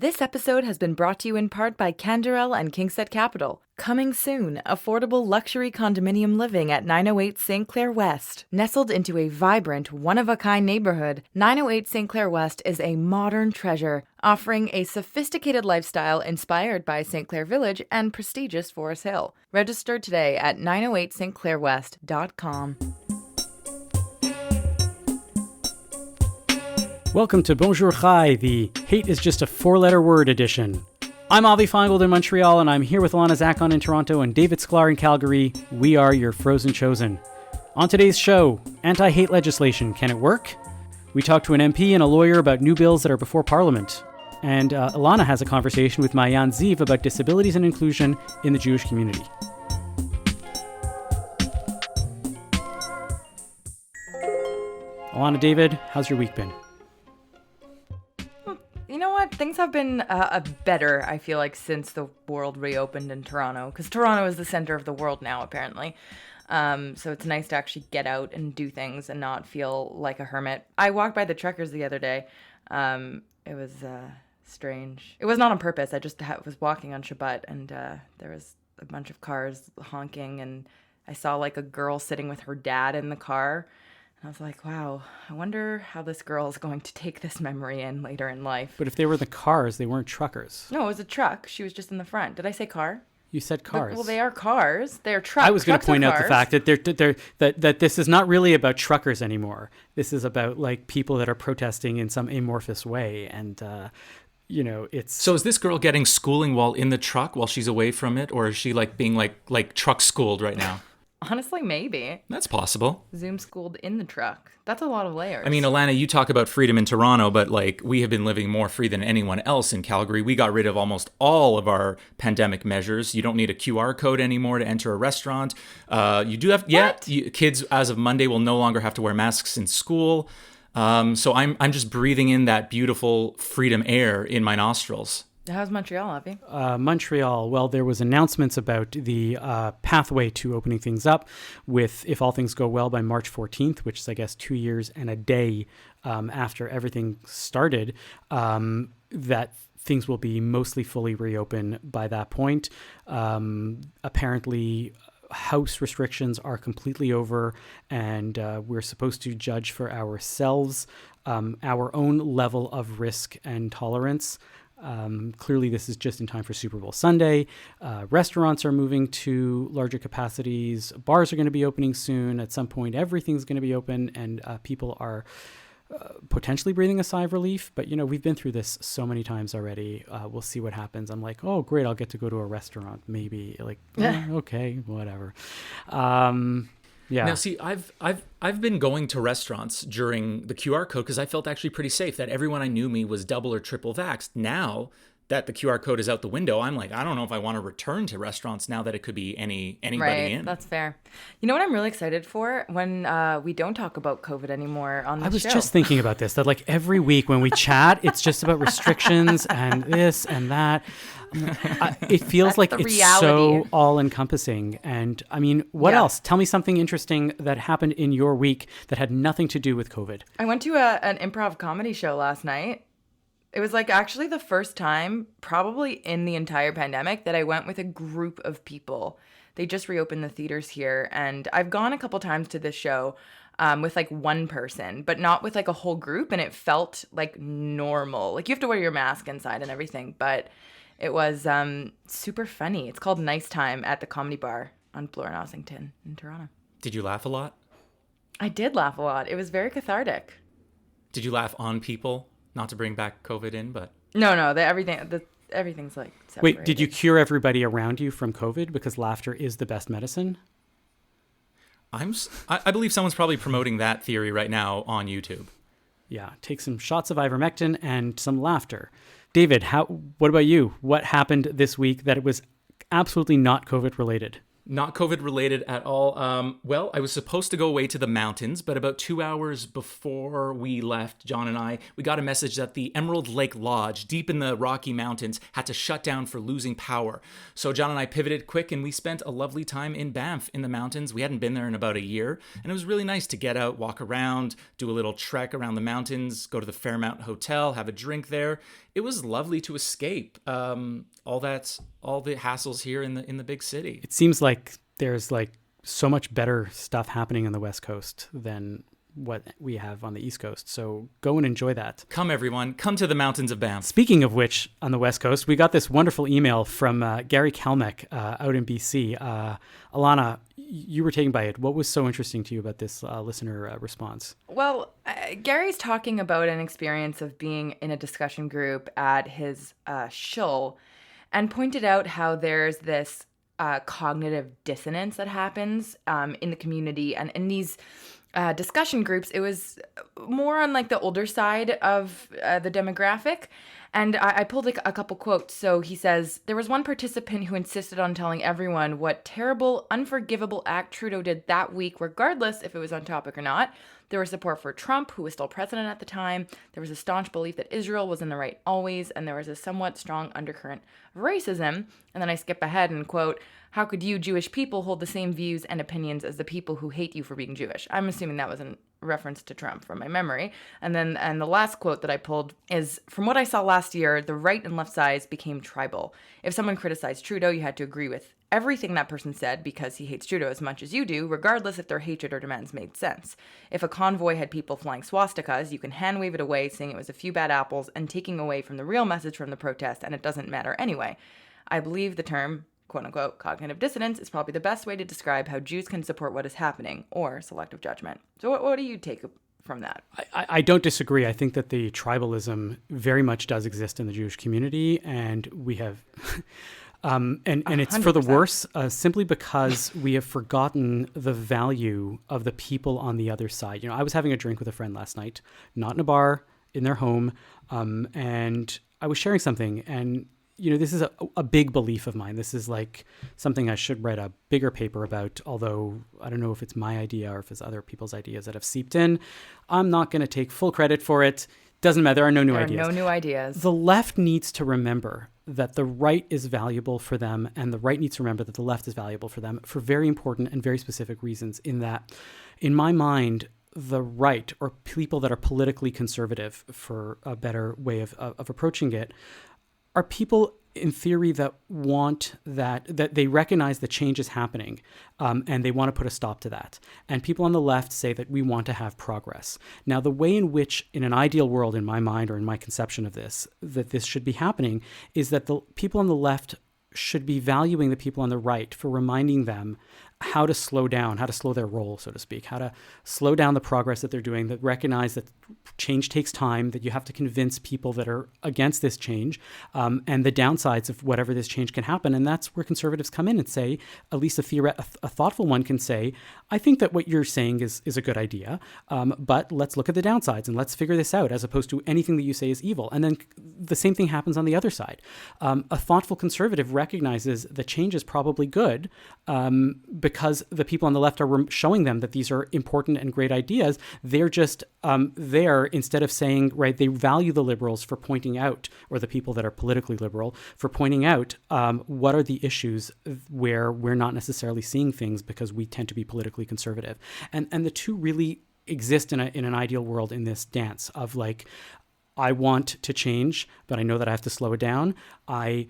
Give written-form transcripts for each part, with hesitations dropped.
This episode has been brought to you in part by Canderel and Kingset Capital. Coming soon, affordable luxury condominium living at 908 St. Clair West. Nestled into a vibrant, one-of-a-kind neighborhood, 908 St. Clair West is a modern treasure, offering a sophisticated lifestyle inspired by St. Clair Village and prestigious Forest Hill. Register today at 908stclairwest.com. Welcome to Bonjour Chai, the Hate is Just a Four-Letter Word edition. I'm Avi Feingold in Montreal, and I'm here with Ilana Zakon in Toronto and David Sklar in Calgary. We are your Frozen Chosen. On today's show, anti-hate legislation, can it work? We talk to an MP and a lawyer about new bills that are before Parliament. And Ilana has a conversation with Maayan Ziv about disabilities and inclusion in the Jewish community. Ilana, David, how's your week been? You know what? Things have been better, I feel like, since the world reopened in Toronto. Because Toronto is the center of the world now, apparently. So it's nice to actually get out and do things and not feel like a hermit. I walked by the truckers the other day. It was strange. It was not on purpose. I just was walking on Shabbat, and there was a bunch of cars honking, and I saw like a girl sitting with her dad in the car. And I was like, wow, I wonder how this girl is going to take this memory in later in life. But if they were the cars, they weren't truckers. No, it was a truck. She was just in the front. Did I say car? You said cars. Well, they are cars. They're trucks. I was going to point out the fact that that this is not really about truckers anymore. This is about like people that are protesting in some amorphous way, and it's. So is this girl getting schooling while in the truck while she's away from it, or is she like being like truck schooled right now? Honestly, maybe. That's possible. Zoom schooled in the truck. That's a lot of layers. I mean, Ilana, you talk about freedom in Toronto, but like we have been living more free than anyone else in Calgary. We got rid of almost all of our pandemic measures. You don't need a QR code anymore to enter a restaurant. You do have, kids as of Monday will no longer have to wear masks in school. So I'm just breathing in that beautiful freedom air in my nostrils. How's Montreal, Avi? Montreal, well, there was announcements about the pathway to opening things up with, if all things go well, by March 14th, which is, I guess, 2 years and a day after everything started, that things will be mostly fully reopened by that point. Apparently, house restrictions are completely over, and we're supposed to judge for ourselves our own level of risk and tolerance. Clearly, this is just in time for Super Bowl Sunday. Restaurants are moving to larger capacities. Bars are going to be opening soon. At some point, everything's going to be open, and people are potentially breathing a sigh of relief. But, we've been through this so many times already. We'll see what happens. I'm like, oh, great, I'll get to go to a restaurant. Maybe. Like, okay, whatever. Yeah. Now, see, I've been going to restaurants during the QR code because I felt actually pretty safe that everyone I knew me was double or triple vaxxed. Now that the QR code is out the window, I'm like, I don't know if I want to return to restaurants now that it could be anybody right, in. That's fair. You know what I'm really excited for? When we don't talk about COVID anymore on the show. I was just thinking about this, that like every week when we chat, it's just about restrictions and this and that. It feels like it's reality. So all-encompassing. And I mean, what else? Tell me something interesting that happened in your week that had nothing to do with COVID. I went to an improv comedy show last night. It was like actually the first time probably in the entire pandemic that I went with a group of people. They just reopened the theaters here, and I've gone a couple times to this show with like one person, but not with like a whole group, and it felt like normal. Like you have to wear your mask inside and everything, but it was super funny. It's called Nice Time at the Comedy Bar on Bloor and Ossington in Toronto. Did you laugh a lot? I did laugh a lot. It was very cathartic. Did you laugh on people? Not to bring back COVID in, but... No, everything's like separated. Wait, did you cure everybody around you from COVID because laughter is the best medicine? I believe someone's probably promoting that theory right now on YouTube. Yeah, take some shots of ivermectin and some laughter. David, what about you? What happened this week that it was absolutely not COVID related? Not COVID related at all. Well, I was supposed to go away to the mountains, but about 2 hours before we left, John and I, we got a message that the Emerald Lake Lodge, deep in the Rocky Mountains, had to shut down for losing power. So John and I pivoted quick, and we spent a lovely time in Banff in the mountains. We hadn't been there in about a year, and it was really nice to get out, walk around, do a little trek around the mountains, go to the Fairmount Hotel, have a drink there. It was lovely to escape all the hassles here in the big city. It seems like there's like so much better stuff happening on the West Coast than what we have on the East Coast. So go and enjoy that. Come, everyone. Come to the mountains of Banff. Speaking of which, on the West Coast, we got this wonderful email from Gary Kalmek out in BC. Ilana, you were taken by it. What was so interesting to you about this listener response? Well, Gary's talking about an experience of being in a discussion group at his shul and pointed out how there's this cognitive dissonance that happens in the community. And in these discussion groups, it was more on like the older side of the demographic. And I pulled a couple quotes. So he says, there was one participant who insisted on telling everyone what terrible, unforgivable act Trudeau did that week, regardless if it was on topic or not. There was support for Trump, who was still president at the time. There was a staunch belief that Israel was in the right always. And there was a somewhat strong undercurrent of racism. And then I skip ahead and quote, how could you Jewish people hold the same views and opinions as the people who hate you for being Jewish? I'm assuming that was in reference to Trump from my memory. And the last quote that I pulled is, from what I saw last year, the right and left sides became tribal. If someone criticized Trudeau, you had to agree with everything that person said because he hates Trudeau as much as you do, regardless if their hatred or demands made sense. If a convoy had people flying swastikas, you can hand wave it away, saying it was a few bad apples and taking away from the real message from the protest, and it doesn't matter anyway. I believe the term quote-unquote cognitive dissonance is probably the best way to describe how Jews can support what is happening, or selective judgment. So what do you take from that? I don't disagree. I think that the tribalism very much does exist in the Jewish community, and we have... and it's 100%. For the worse, simply because we have forgotten the value of the people on the other side. You know, I was having a drink with a friend last night, not in a bar, in their home, and I was sharing something, and you know, this is a big belief of mine. This is like something I should write a bigger paper about, although I don't know if it's my idea or if it's other people's ideas that have seeped in. I'm not going to take full credit for it. Doesn't matter. There are no new ideas. There are no new ideas. The left needs to remember that the right is valuable for them, and the right needs to remember that the left is valuable for them for very important and very specific reasons. In that, in my mind, the right, or people that are politically conservative, for a better way of approaching it, are people in theory that want that they recognize that change is happening, and they want to put a stop to that. And people on the left say that we want to have progress. Now, the way in which, in an ideal world, in my mind or in my conception of this, that this should be happening is that the people on the left should be valuing the people on the right for reminding them how to slow down, how to slow their roll, so to speak, how to slow down the progress that they're doing, that recognize that change takes time, that you have to convince people that are against this change, and the downsides of whatever this change can happen. And that's where conservatives come in and say, at least a thoughtful one can say, I think that what you're saying is a good idea, but let's look at the downsides and let's figure this out, as opposed to anything that you say is evil. And then the same thing happens on the other side. A thoughtful conservative recognizes that change is probably good, because the people on the left are showing them that these are important and great ideas. They're just there, instead of saying, right, they value the liberals for pointing out, or the people that are politically liberal, for pointing out what are the issues where we're not necessarily seeing things because we tend to be politically conservative. And the two really exist in an ideal world in this dance of like, I want to change, but I know that I have to slow it down. I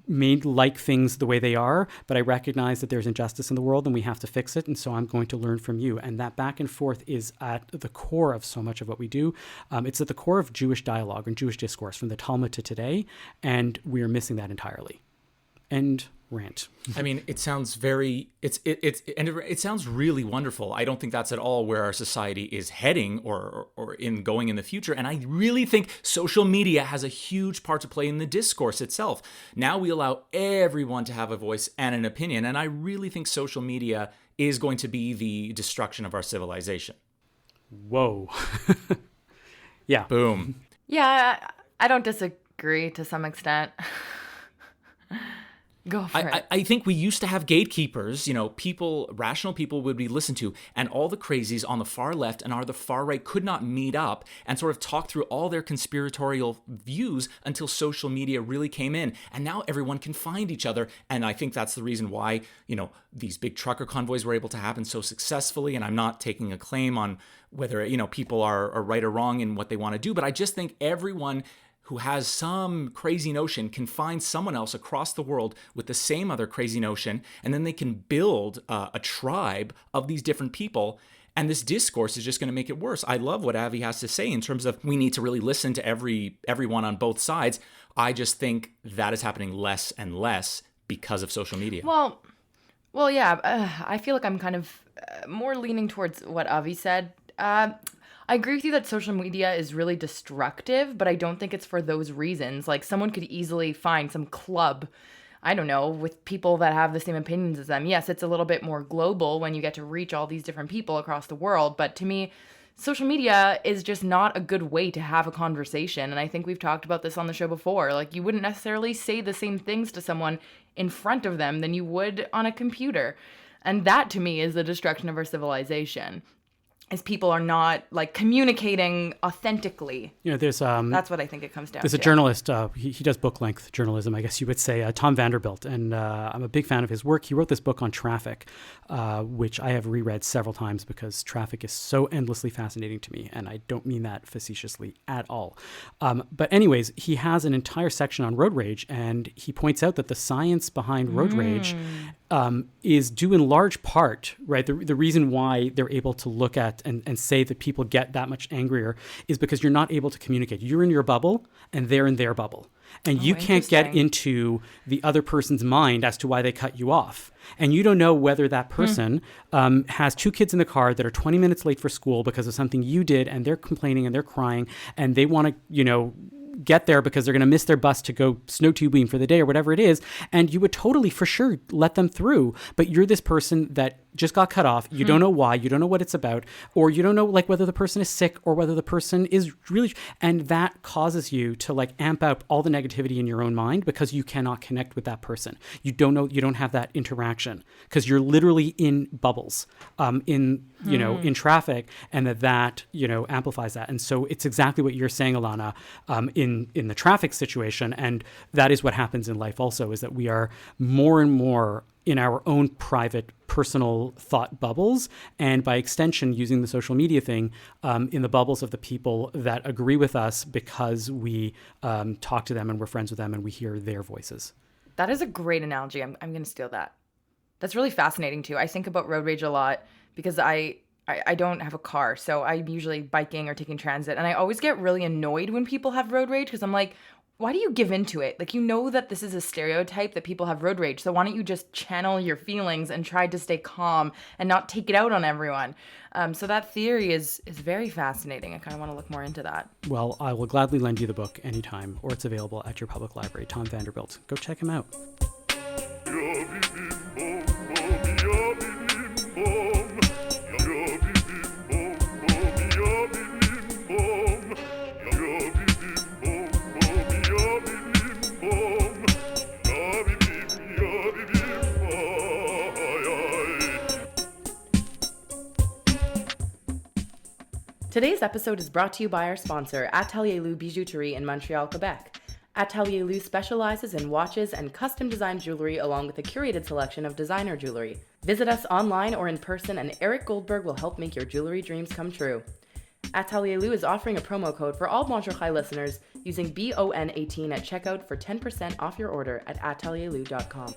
may like things the way they are, but I recognize that there's injustice in the world and we have to fix it. And so I'm going to learn from you. And that back and forth is at the core of so much of what we do. It's at the core of Jewish dialogue and Jewish discourse from the Talmud to today. And we are missing that entirely. End rant. I mean, it sounds it sounds really wonderful. I don't think that's at all where our society is heading or in going in the future. And I really think social media has a huge part to play in the discourse itself. Now we allow everyone to have a voice and an opinion. And I really think social media is going to be the destruction of our civilization. Whoa. Yeah. Boom. Yeah, I don't disagree to some extent. Go for it. I think we used to have gatekeepers, rational people would be listened to, and all the crazies on the far left and the far right could not meet up and sort of talk through all their conspiratorial views until social media really came in. And now everyone can find each other. And I think that's the reason why, these big trucker convoys were able to happen so successfully. And I'm not taking a claim on whether, people are right or wrong in what they want to do, but I just think everyone who has some crazy notion can find someone else across the world with the same other crazy notion, and then they can build a tribe of these different people. And this discourse is just going to make it worse. I love what Avi has to say in terms of we need to really listen to everyone on both sides. I just think that is happening less and less because of social media. Well, yeah. I feel like I'm kind of more leaning towards what Avi said. I agree with you that social media is really destructive, but I don't think it's for those reasons. Like, someone could easily find some club, I don't know, with people that have the same opinions as them. Yes, it's a little bit more global when you get to reach all these different people across the world, but to me, social media is just not a good way to have a conversation. And I think we've talked about this on the show before. Like, you wouldn't necessarily say the same things to someone in front of them than you would on a computer. And that, to me, is the destruction of our civilization. Is people are not like communicating authentically. There's that's what I think it comes down to. There's a journalist, he does book length journalism, I guess you would say, Tom Vanderbilt, and I'm a big fan of his work. He wrote this book on traffic, which I have reread several times because traffic is so endlessly fascinating to me, and I don't mean that facetiously at all. But anyways, he has an entire section on road rage, and he points out that the science behind road rage is due in large part, right? The reason why they're able to look at and say that people get that much angrier is because you're not able to communicate. You're in your bubble and they're in their bubble. And you can't get into the other person's mind as to why they cut you off. And you don't know whether that person has two kids in the car that are 20 minutes late for school because of something you did, and they're complaining and they're crying and they want to, get there because they're going to miss their bus to go snow tubing for the day or whatever it is. And you would totally for sure let them through. But you're this person that just got cut off. You don't know why. You don't know what it's about. Or you don't know like whether the person is sick or whether the person is really... And that causes you to like amp up all the negativity in your own mind because you cannot connect with that person. You don't know, you don't have that interaction because you're literally in bubbles in traffic, and that amplifies that. And so it's exactly what you're saying, Ilana, in the traffic situation. And that is what happens in life also, is that we are more and more in our own private, personal thought bubbles, and by extension, using the social media thing in the bubbles of the people that agree with us because we talk to them and we're friends with them and we hear their voices. That is a great analogy. I'm going to steal that. That's really fascinating too. I think about road rage a lot because I don't have a car, so I'm usually biking or taking transit, and I always get really annoyed when people have road rage because I'm like, why do you give into it? Like, that this is a stereotype that people have road rage, so why don't you just channel your feelings and try to stay calm and not take it out on everyone? So that theory is very fascinating. I kind of want to look more into that. Well, I will gladly lend you the book anytime, or it's available at your public library. Tom Vanderbilt. Go check him out. Today's episode is brought to you by our sponsor, Atelier Lou Bijouterie in Montreal, Quebec. Atelier Lou specializes in watches and custom designed jewelry along with a curated selection of designer jewelry. Visit us online or in person and Eric Goldberg will help make your jewelry dreams come true. Atelier Lou is offering a promo code for all Bonjour High listeners using BON18 at checkout for 10% off your order at atelierlou.com.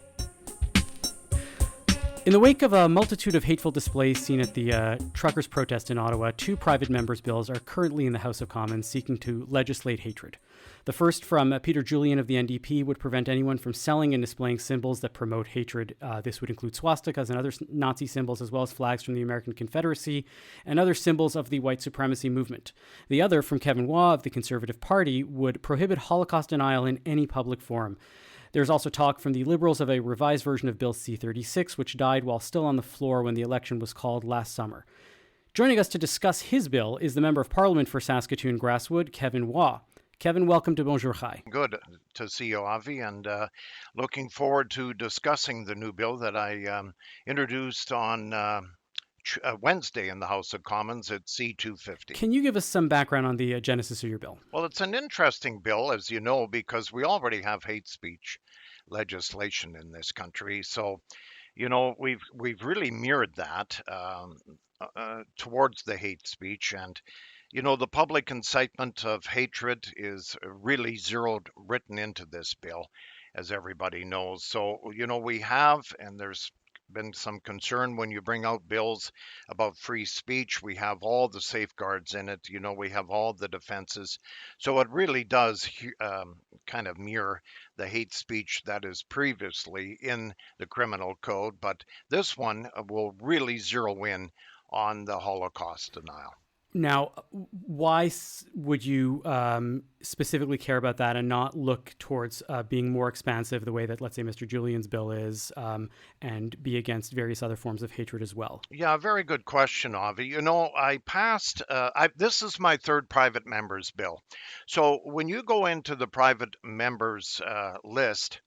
In the wake of a multitude of hateful displays seen at the truckers' protest in Ottawa, two private members' bills are currently in the House of Commons seeking to legislate hatred. The first, from Peter Julian of the NDP, would prevent anyone from selling and displaying symbols that promote hatred. This would include swastikas and other Nazi symbols, as well as flags from the American Confederacy and other symbols of the white supremacy movement. The other, from Kevin Waugh of the Conservative Party, would prohibit Holocaust denial in any public forum. There's also talk from the Liberals of a revised version of Bill C-36, which died while still on the floor when the election was called last summer. Joining us to discuss his bill is the Member of Parliament for Saskatoon Grasswood, Kevin Waugh. Kevin, welcome to Bonjour Chai. Good to see you, Avi, and looking forward to discussing the new bill that I introduced on Wednesday in the House of Commons at C-250. Can you give us some background on the genesis of your bill? Well, it's an interesting bill, as you know, because we already have hate speech legislation in this country. So, we've really mirrored that towards the hate speech, and the public incitement of hatred is really written into this bill, as everybody knows. So, we have, and there's been some concern when you bring out bills about free speech. We have all the safeguards in it. We have all the defenses. So it really does kind of mirror the hate speech that is previously in the criminal code. But this one will really zero in on the Holocaust denial. Now, why would you specifically care about that and not look towards being more expansive the way that, let's say, Mr. Julian's bill is, and be against various other forms of hatred as well? Yeah, very good question, Avi. I passed, this is my third private members bill. So when you go into the private members list,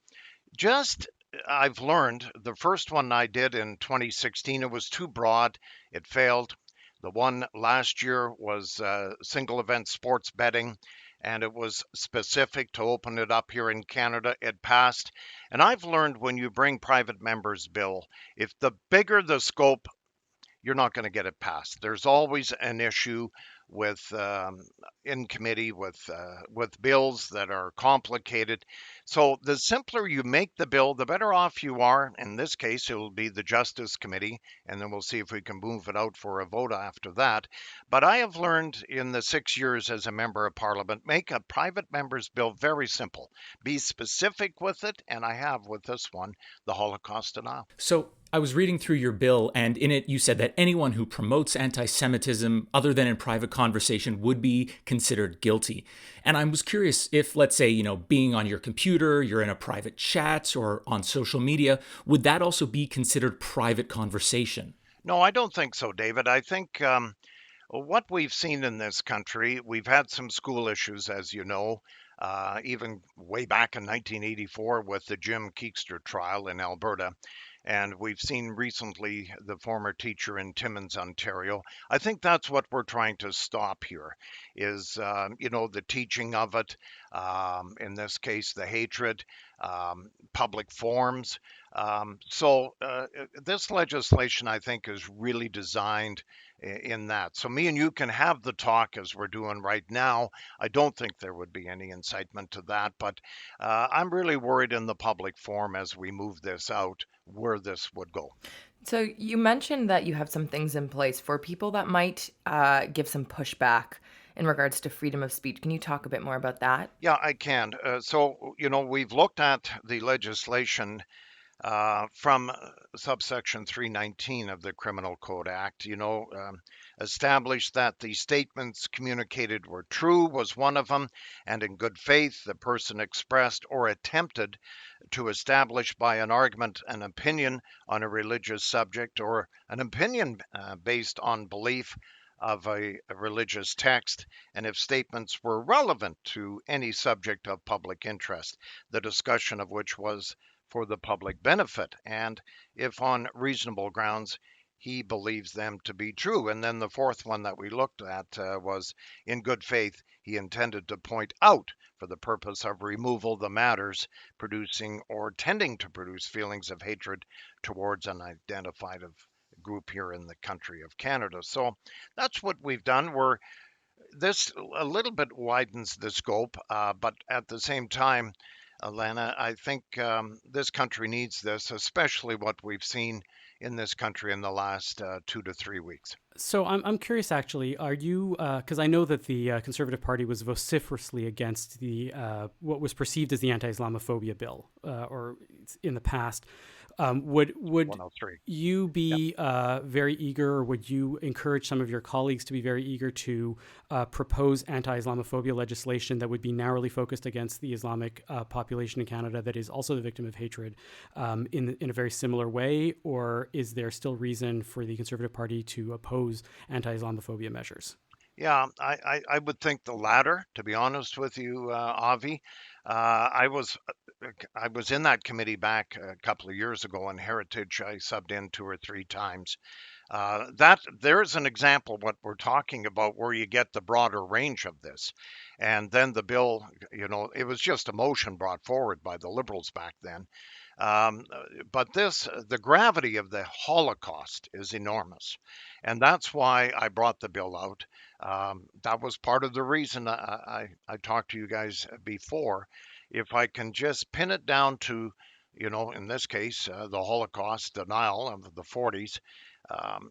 I've learned the first one I did in 2016, it was too broad. It failed. The one last year was single event sports betting, and it was specific to open it up here in Canada. It passed. And I've learned when you bring private members bill, if the bigger the scope, you're not going to get it passed. There's always an issue with in committee with bills that are complicated. So the simpler you make the bill, the better off you are. In this case, it will be the Justice Committee, and then we'll see if we can move it out for a vote after that. But I have learned in the 6 years as a member of Parliament, make a private member's bill very simple. Be specific with it, and I have with this one, the Holocaust denial. So I was reading through your bill, and in it you said that anyone who promotes anti-Semitism other than in private conversation would be considered guilty. And I was curious if, let's say, being on your computer, you're in a private chat or on social media, would that also be considered private conversation? No, I don't think so, David. I think what we've seen in this country, we've had some school issues, as you know, even way back in 1984 with the Jim Keekster trial in Alberta. And we've seen recently the former teacher in Timmins, Ontario. I think that's what we're trying to stop here is, the teaching of it, in this case, the hatred, public forums. So this legislation, I think, is really designed in that. So me and you can have the talk as we're doing right now. I don't think there would be any incitement to that, but I'm really worried in the public forum as we move this out where this would go. So you mentioned that you have some things in place for people that might give some pushback in regards to freedom of speech. Can you talk a bit more about that? Yeah, I can. So, we've looked at the legislation from subsection 319 of the Criminal Code Act, established that the statements communicated were true was one of them, and in good faith the person expressed or attempted to establish by an argument an opinion on a religious subject or an opinion based on belief of a religious text, and if statements were relevant to any subject of public interest, the discussion of which was for the public benefit, and if on reasonable grounds he believes them to be true. And then the fourth one that we looked at was in good faith he intended to point out for the purpose of removal the matters producing or tending to produce feelings of hatred towards an identified group here in the country of Canada. So that's what we've done. This a little bit widens the scope, but at the same time, Ilana, I think this country needs this, especially what we've seen in this country in the last 2 to 3 weeks. So I'm curious, actually, are you, because I know that the Conservative Party was vociferously against the what was perceived as the anti-Islamophobia bill, or in the past. Would 103. You be very eager, or would you encourage some of your colleagues to be very eager to propose anti-Islamophobia legislation that would be narrowly focused against the Islamic population in Canada that is also the victim of hatred in a very similar way? Or is there still reason for the Conservative Party to oppose anti-Islamophobia measures? Yeah, I would think the latter, to be honest with you, Avi. I was in that committee back a couple of years ago on heritage. I subbed in 2 or 3 times. That there's an example what we're talking about where you get the broader range of this, and then the bill, it was just a motion brought forward by the Liberals back then. But the gravity of the Holocaust is enormous, and that's why I brought the bill out. That was part of the reason I talked to you guys before. If I can just pin it down to, in this case, the Holocaust denial of the 40s,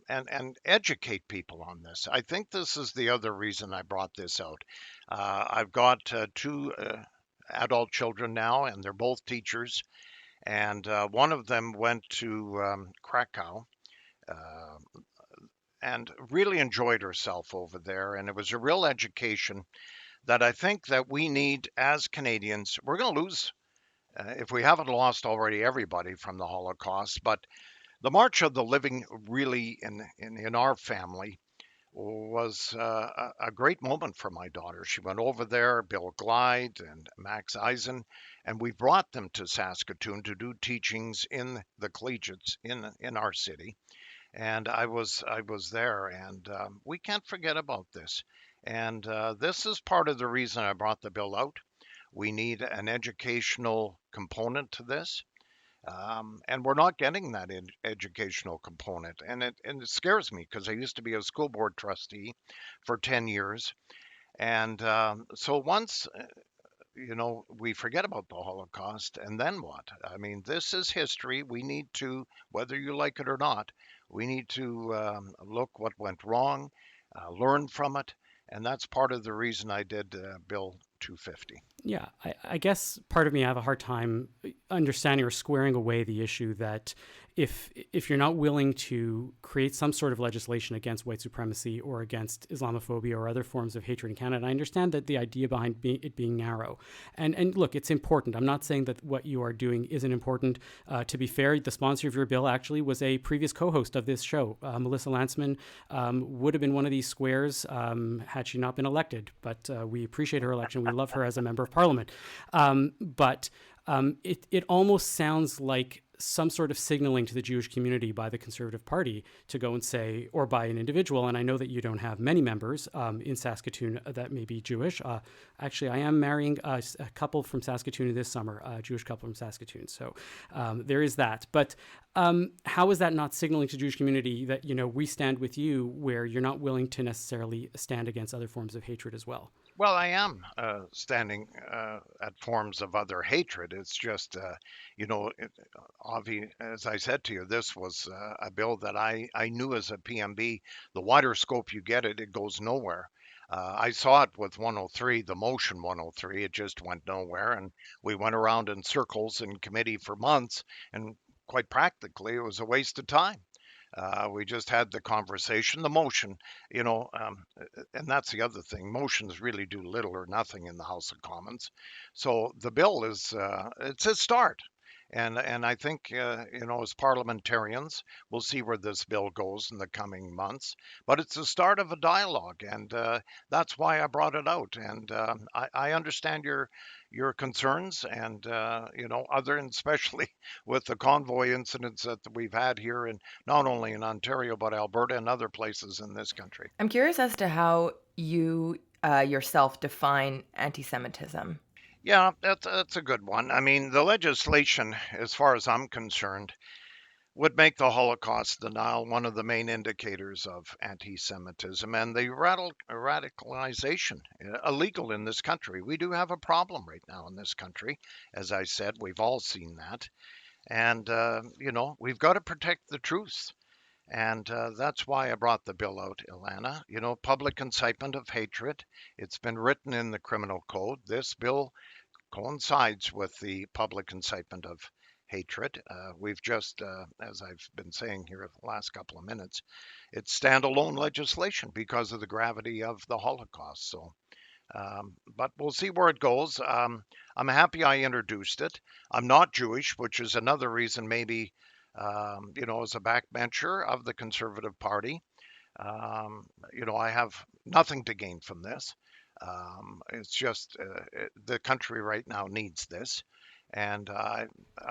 and educate people on this. I think this is the other reason I brought this out. I've got two adult children now, and they're both teachers. And one of them went to Krakow uh, and really enjoyed herself over there. And it was a real education that I think that we need as Canadians. We're going to lose, if we haven't lost already, everybody from the Holocaust. But the March of the Living really in our family was a great moment for my daughter. She went over there, Bill Glide and Max Eisen, and we brought them to Saskatoon to do teachings in the collegiates in our city. And I was there, and we can't forget about this. And this is part of the reason I brought the bill out. We need an educational component to this. And we're not getting that educational component. And it scares me because I used to be a school board trustee for 10 years. And so once, we forget about the Holocaust, and then what? I mean, this is history. We need to, whether you like it or not, we need to look what went wrong, learn from it. And that's part of the reason I did Bill 250. Yeah, I guess part of me, I have a hard time understanding or squaring away the issue that if you're not willing to create some sort of legislation against white supremacy or against Islamophobia or other forms of hatred in Canada, I understand that the idea behind it being narrow. And look, it's important. I'm not saying that what you are doing isn't important. To be fair, the sponsor of your bill actually was a previous co-host of this show. Melissa Lantzman would have been one of these squares had she not been elected. But we appreciate her election. We love her as a member of Parliament. But it almost sounds like some sort of signaling to the Jewish community by the Conservative Party to go and say, or by an individual, and I know that you don't have many members in Saskatoon that may be Jewish. Actually, I am marrying a couple from Saskatoon this summer, a Jewish couple from Saskatoon. So there is that. But how is that not signaling to the Jewish community that, we stand with you where you're not willing to necessarily stand against other forms of hatred as well? Well, I am standing at forms of other hatred. It's just, Avi, as I said to you, this was a bill that I knew as a PMB. The wider scope you get it goes nowhere. I saw it with 103, the motion 103. It just went nowhere. And we went around in circles in committee for months. And quite practically, it was a waste of time. We just had the conversation, the motion, and that's the other thing. Motions really do little or nothing in the House of Commons. So the bill it's a start. And I think, as parliamentarians, we'll see where this bill goes in the coming months. But it's the start of a dialogue, and that's why I brought it out. And I understand your concerns, and other, and especially with the convoy incidents that we've had here, and not only in Ontario but Alberta and other places in this country. I'm curious as to how you yourself define anti-Semitism. Yeah, that's a good one. I mean, the legislation, as far as I'm concerned, would make the Holocaust denial one of the main indicators of anti Semitism and the radicalization illegal in this country. We do have a problem right now in this country. As I said, we've all seen that. And, we've got to protect the truth. And that's why I brought the bill out, Ilana. Public incitement of hatred. It's been written in the criminal code. This bill coincides with the public incitement of hatred. We've just, as I've been saying here the last couple of minutes, it's standalone legislation because of the gravity of the Holocaust. So, but we'll see where it goes. I'm happy I introduced it. I'm not Jewish, which is another reason maybe, as a backbencher of the Conservative Party. I have nothing to gain from this. It's just the country right now needs this. And I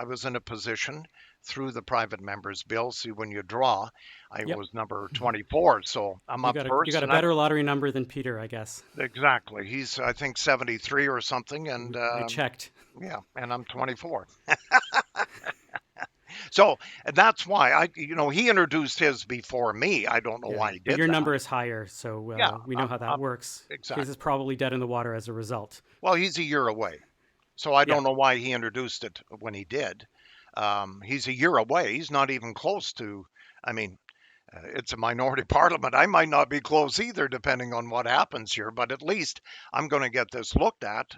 was in a position through the private members bill. See, when you draw, I Yep. was number 24, so I'm You up got first. a better lottery number than Peter, I guess. Exactly. He's, I think, 73 or something, and I checked. yeah, and I'm 24. So that's why he introduced his before me. I don't know Yeah, why he but did your that. number is higher, so Yeah, we know how that works. His is exactly. probably dead in the water as a result. Well, he's a year away. So I Yeah. don't know why he introduced it when he did. He's a year away. He's not even close to. I mean, it's a minority parliament. I might not be close either, depending on what happens here. But at least I'm going to get this looked at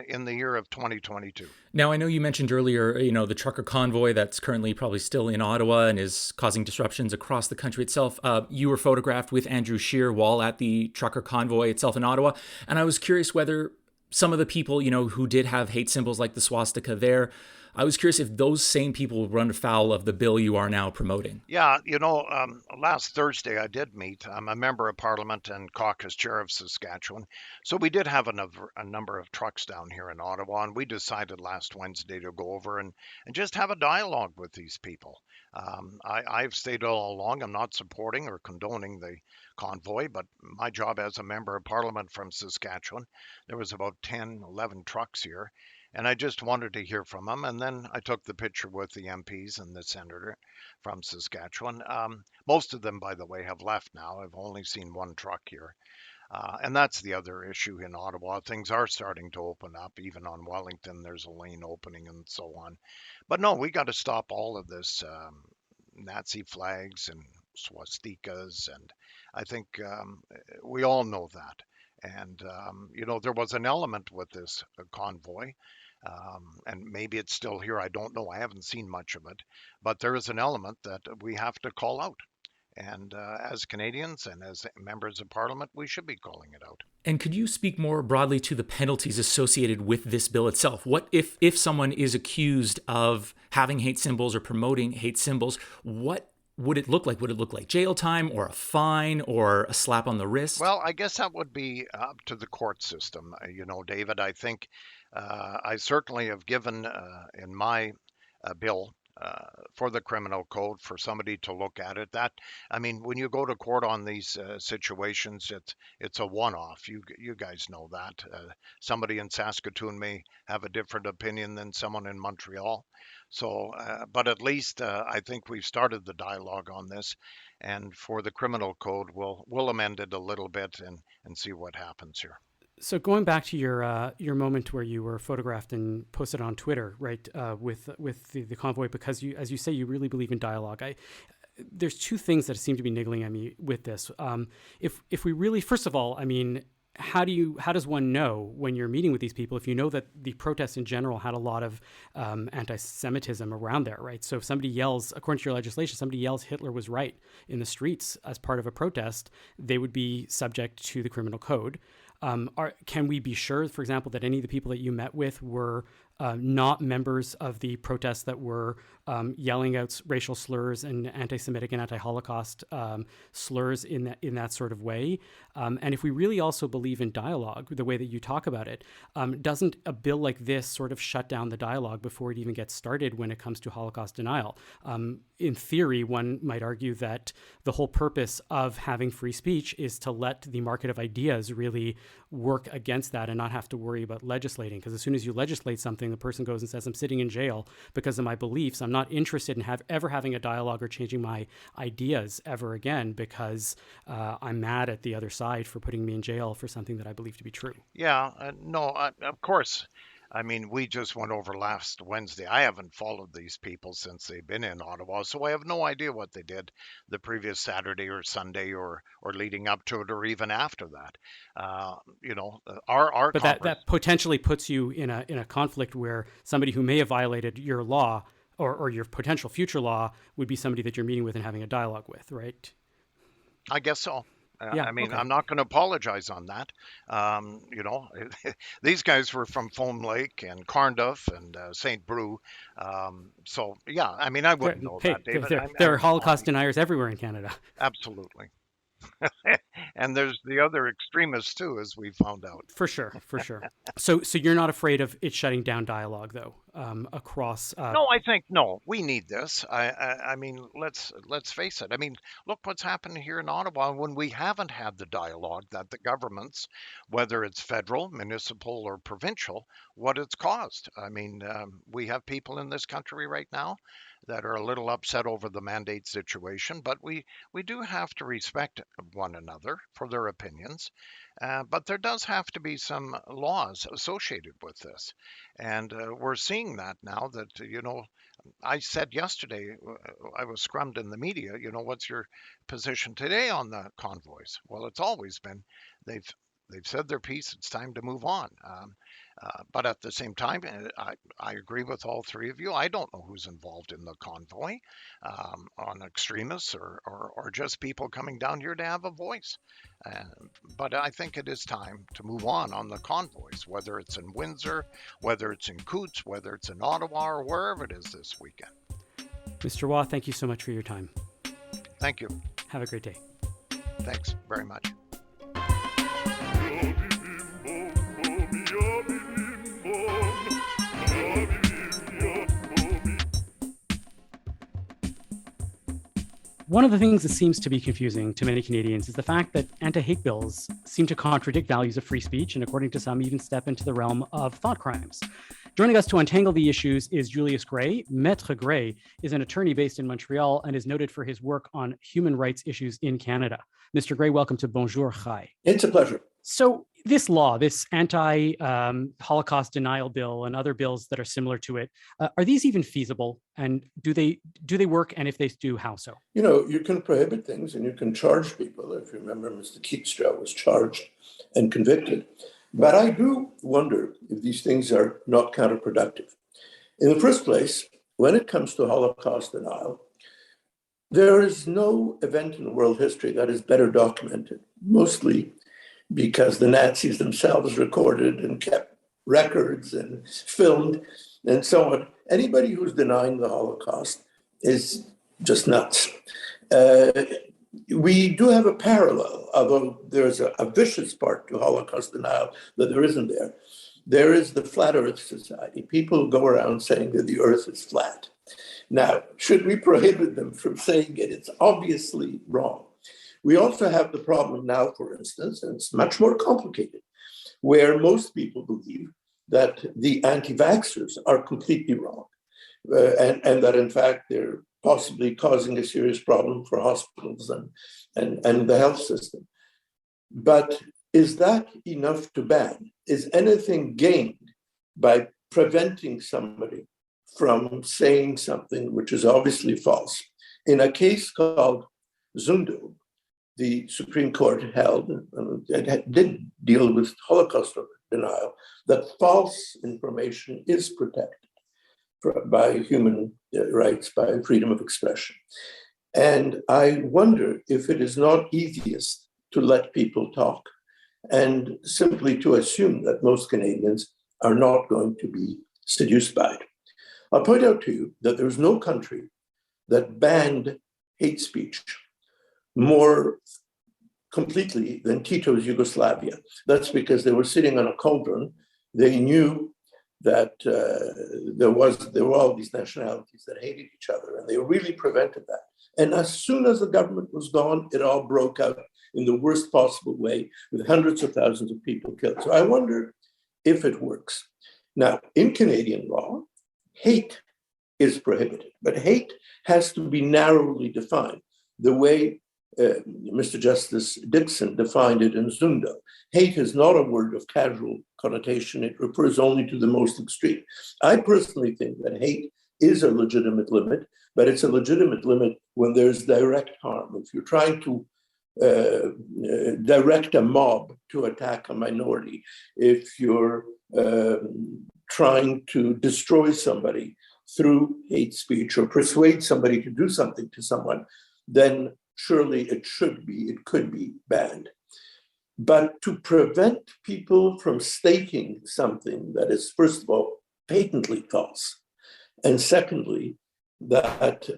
in the year of 2022. Now, I know you mentioned earlier, the trucker convoy that's currently probably still in Ottawa and is causing disruptions across the country itself. You were photographed with Andrew Scheer while at the trucker convoy itself in Ottawa. And I was curious whether some of the people, who did have hate symbols like the swastika there, I was curious if those same people run afoul of the bill you are now promoting. Yeah, last Thursday I did meet. I'm a member of Parliament and caucus chair of Saskatchewan. So we did have a number of trucks down here in Ottawa, and we decided last Wednesday to go over and just have a dialogue with these people. I've stated all along I'm not supporting or condoning the convoy, but my job as a member of Parliament from Saskatchewan, there was about 10, 11 trucks here. And I just wanted to hear from them. And then I took the picture with the MPs and the senator from Saskatchewan. Most of them, by the way, have left now. I've only seen one truck here. And that's the other issue in Ottawa. Things are starting to open up. Even on Wellington, there's a lane opening and so on. But no, we got to stop all of this Nazi flags and swastikas. And I think we all know that. And, there was an element with this convoy, and maybe it's still here. I don't know. I haven't seen much of it. But there is an element that we have to call out. And as Canadians and as members of Parliament, we should be calling it out. And could you speak more broadly to the penalties associated with this bill itself? What if someone is accused of having hate symbols or promoting hate symbols, what would it look like? Would it look like jail time or a fine or a slap on the wrist? Well, I guess that would be up to the court system. David, I think I certainly have given in my bill for the criminal code for somebody to look at it. I mean, when you go to court on these situations, it's a one-off. You guys know that. Somebody in Saskatoon may have a different opinion than someone in Montreal. So, but at least I think we've started the dialogue on this. And for the criminal code, we'll amend it a little bit and see what happens here. So going back to your moment where you were photographed and posted on Twitter, right, with the convoy, because you, as you say, you really believe in dialogue. There's two things that seem to be niggling at me with this. If we really, first of all, I mean, how does one know when you're meeting with these people if you know that the protests in general had a lot of anti-Semitism around there, right? So if somebody yells, according to your legislation, somebody yells Hitler was right in the streets as part of a protest, they would be subject to the criminal code. Can we be sure, for example, that any of the people that you met with were not members of the protests that were yelling out racial slurs and anti-Semitic and anti-Holocaust slurs in that sort of way? And if we really also believe in dialogue, the way that you talk about it, doesn't a bill like this sort of shut down the dialogue before it even gets started when it comes to Holocaust denial? In theory, one might argue that the whole purpose of having free speech is to let the market of ideas really work against that and not have to worry about legislating. Because as soon as you legislate something, the person goes and says, I'm sitting in jail because of my beliefs. I'm not interested in ever having a dialogue or changing my ideas ever again because I'm mad at the other side for putting me in jail for something that I believe to be true. Yeah, no, of course. I mean, we just went over last Wednesday. I haven't followed these people since they've been in Ottawa, so I have no idea what they did the previous Saturday or Sunday or leading up to it or even after that. Our but that potentially puts you in a conflict where somebody who may have violated your law or your potential future law would be somebody that you're meeting with and having a dialogue with, right? I guess so. Yeah, I mean, okay. I'm not going to apologize on that. These guys were from Foam Lake and Carnduff and St. Brew. So, yeah, I mean, I wouldn't know that, David. There are Holocaust deniers everywhere in Canada. Absolutely. And there's the other extremists too, as we found out. For sure, for sure. So you're not afraid of it shutting down dialogue, though, across. No, I think no. We need this. I mean, let's face it. I mean, look what's happened here in Ottawa when we haven't had the dialogue that the governments, whether it's federal, municipal, or provincial, what it's caused. I mean, we have people in this country right now that are a little upset over the mandate situation, but we do have to respect one another for their opinions. But there does have to be some laws associated with this. And we're seeing that now that, I said yesterday, I was scrummed in the media, what's your position today on the convoys? Well, it's always been they've they've said their piece. It's time to move on. But at the same time, I agree with all three of you. I don't know who's involved in the convoy, on extremists or just people coming down here to have a voice. Uh, but I think it is time to move on the convoys, whether it's in Windsor, whether it's in Coutts, whether it's in Ottawa, or wherever it is this weekend. Mr. Waugh, thank you so much for your time. Thank you. Have a great day. Thanks very much. One of the things that seems to be confusing to many Canadians is the fact that anti-hate bills seem to contradict values of free speech and, according to some, even step into the realm of thought crimes. Joining us to untangle the issues is Julius Grey. Maître Grey is an attorney based in Montreal and is noted for his work on human rights issues in Canada. Mr. Grey, welcome to Bonjour Chai. It's a pleasure. So this law, this anti-Holocaust denial bill and other bills that are similar to it, are these even feasible? And do they work? And if they do, how so? You can prohibit things and you can charge people. If you remember, Mr. Keatstrow was charged and convicted. But I do wonder if these things are not counterproductive. In the first place, when it comes to Holocaust denial, there is no event in world history that is better documented, mostly because the Nazis themselves recorded and kept records and filmed and so on. Anybody who's denying the Holocaust is just nuts. We do have a parallel, although there's a vicious part to Holocaust denial that there isn't there. There is the Flat Earth Society. People go around saying that the Earth is flat. Now, should we prohibit them from saying it? It's obviously wrong. We also have the problem now, for instance, and it's much more complicated, where most people believe that the anti-vaxxers are completely wrong, and that, in fact, they're possibly causing a serious problem for hospitals and the health system. But is that enough to ban? Is anything gained by preventing somebody from saying something which is obviously false? In a case called Zundel, the Supreme Court held, it did deal with Holocaust denial, that false information is protected by human rights, by freedom of expression. And I wonder if it is not easiest to let people talk and simply to assume that most Canadians are not going to be seduced by it. I'll point out to you that there's no country that banned hate speech more completely than Tito's Yugoslavia. That's because they were sitting on a cauldron. They knew that there were all these nationalities that hated each other, and they really prevented that. And as soon as the government was gone, it all broke out in the worst possible way, with hundreds of thousands of people killed. So I wonder if it works. Now, in Canadian law, hate is prohibited, but hate has to be narrowly defined, the way Mr. Justice Dixon defined it in Zundel. Hate is not a word of casual connotation. It refers only to the most extreme. I personally think that hate is a legitimate limit, but it's a legitimate limit when there's direct harm. If you're trying to direct a mob to attack a minority, if you're trying to destroy somebody through hate speech or persuade somebody to do something to someone, then surely it could be banned. But to prevent people from stating something that is, first of all, patently false, and secondly, that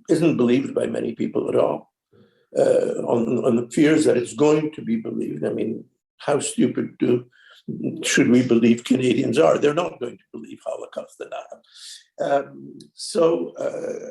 isn't believed by many people at all, on the fears that it's going to be believed. I mean, how stupid should we believe Canadians are? They're not going to believe Holocaust denial.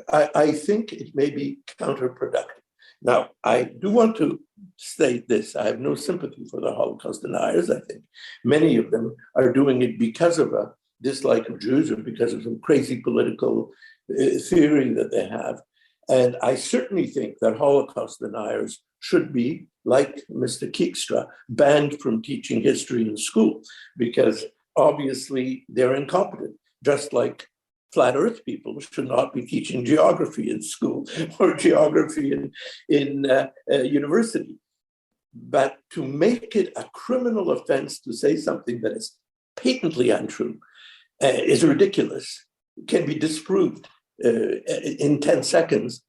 I think it may be counterproductive. Now, I do want to state this. I have no sympathy for the Holocaust deniers. I think many of them are doing it because of a dislike of Jews or because of some crazy political theory that they have. And I certainly think that Holocaust deniers should be, like Mr. Keekstra, banned from teaching history in school, because obviously they're incompetent, just like flat earth people should not be teaching geography in school or geography in university. But to make it a criminal offense to say something that is patently untrue is ridiculous, can be disproved in 10 seconds,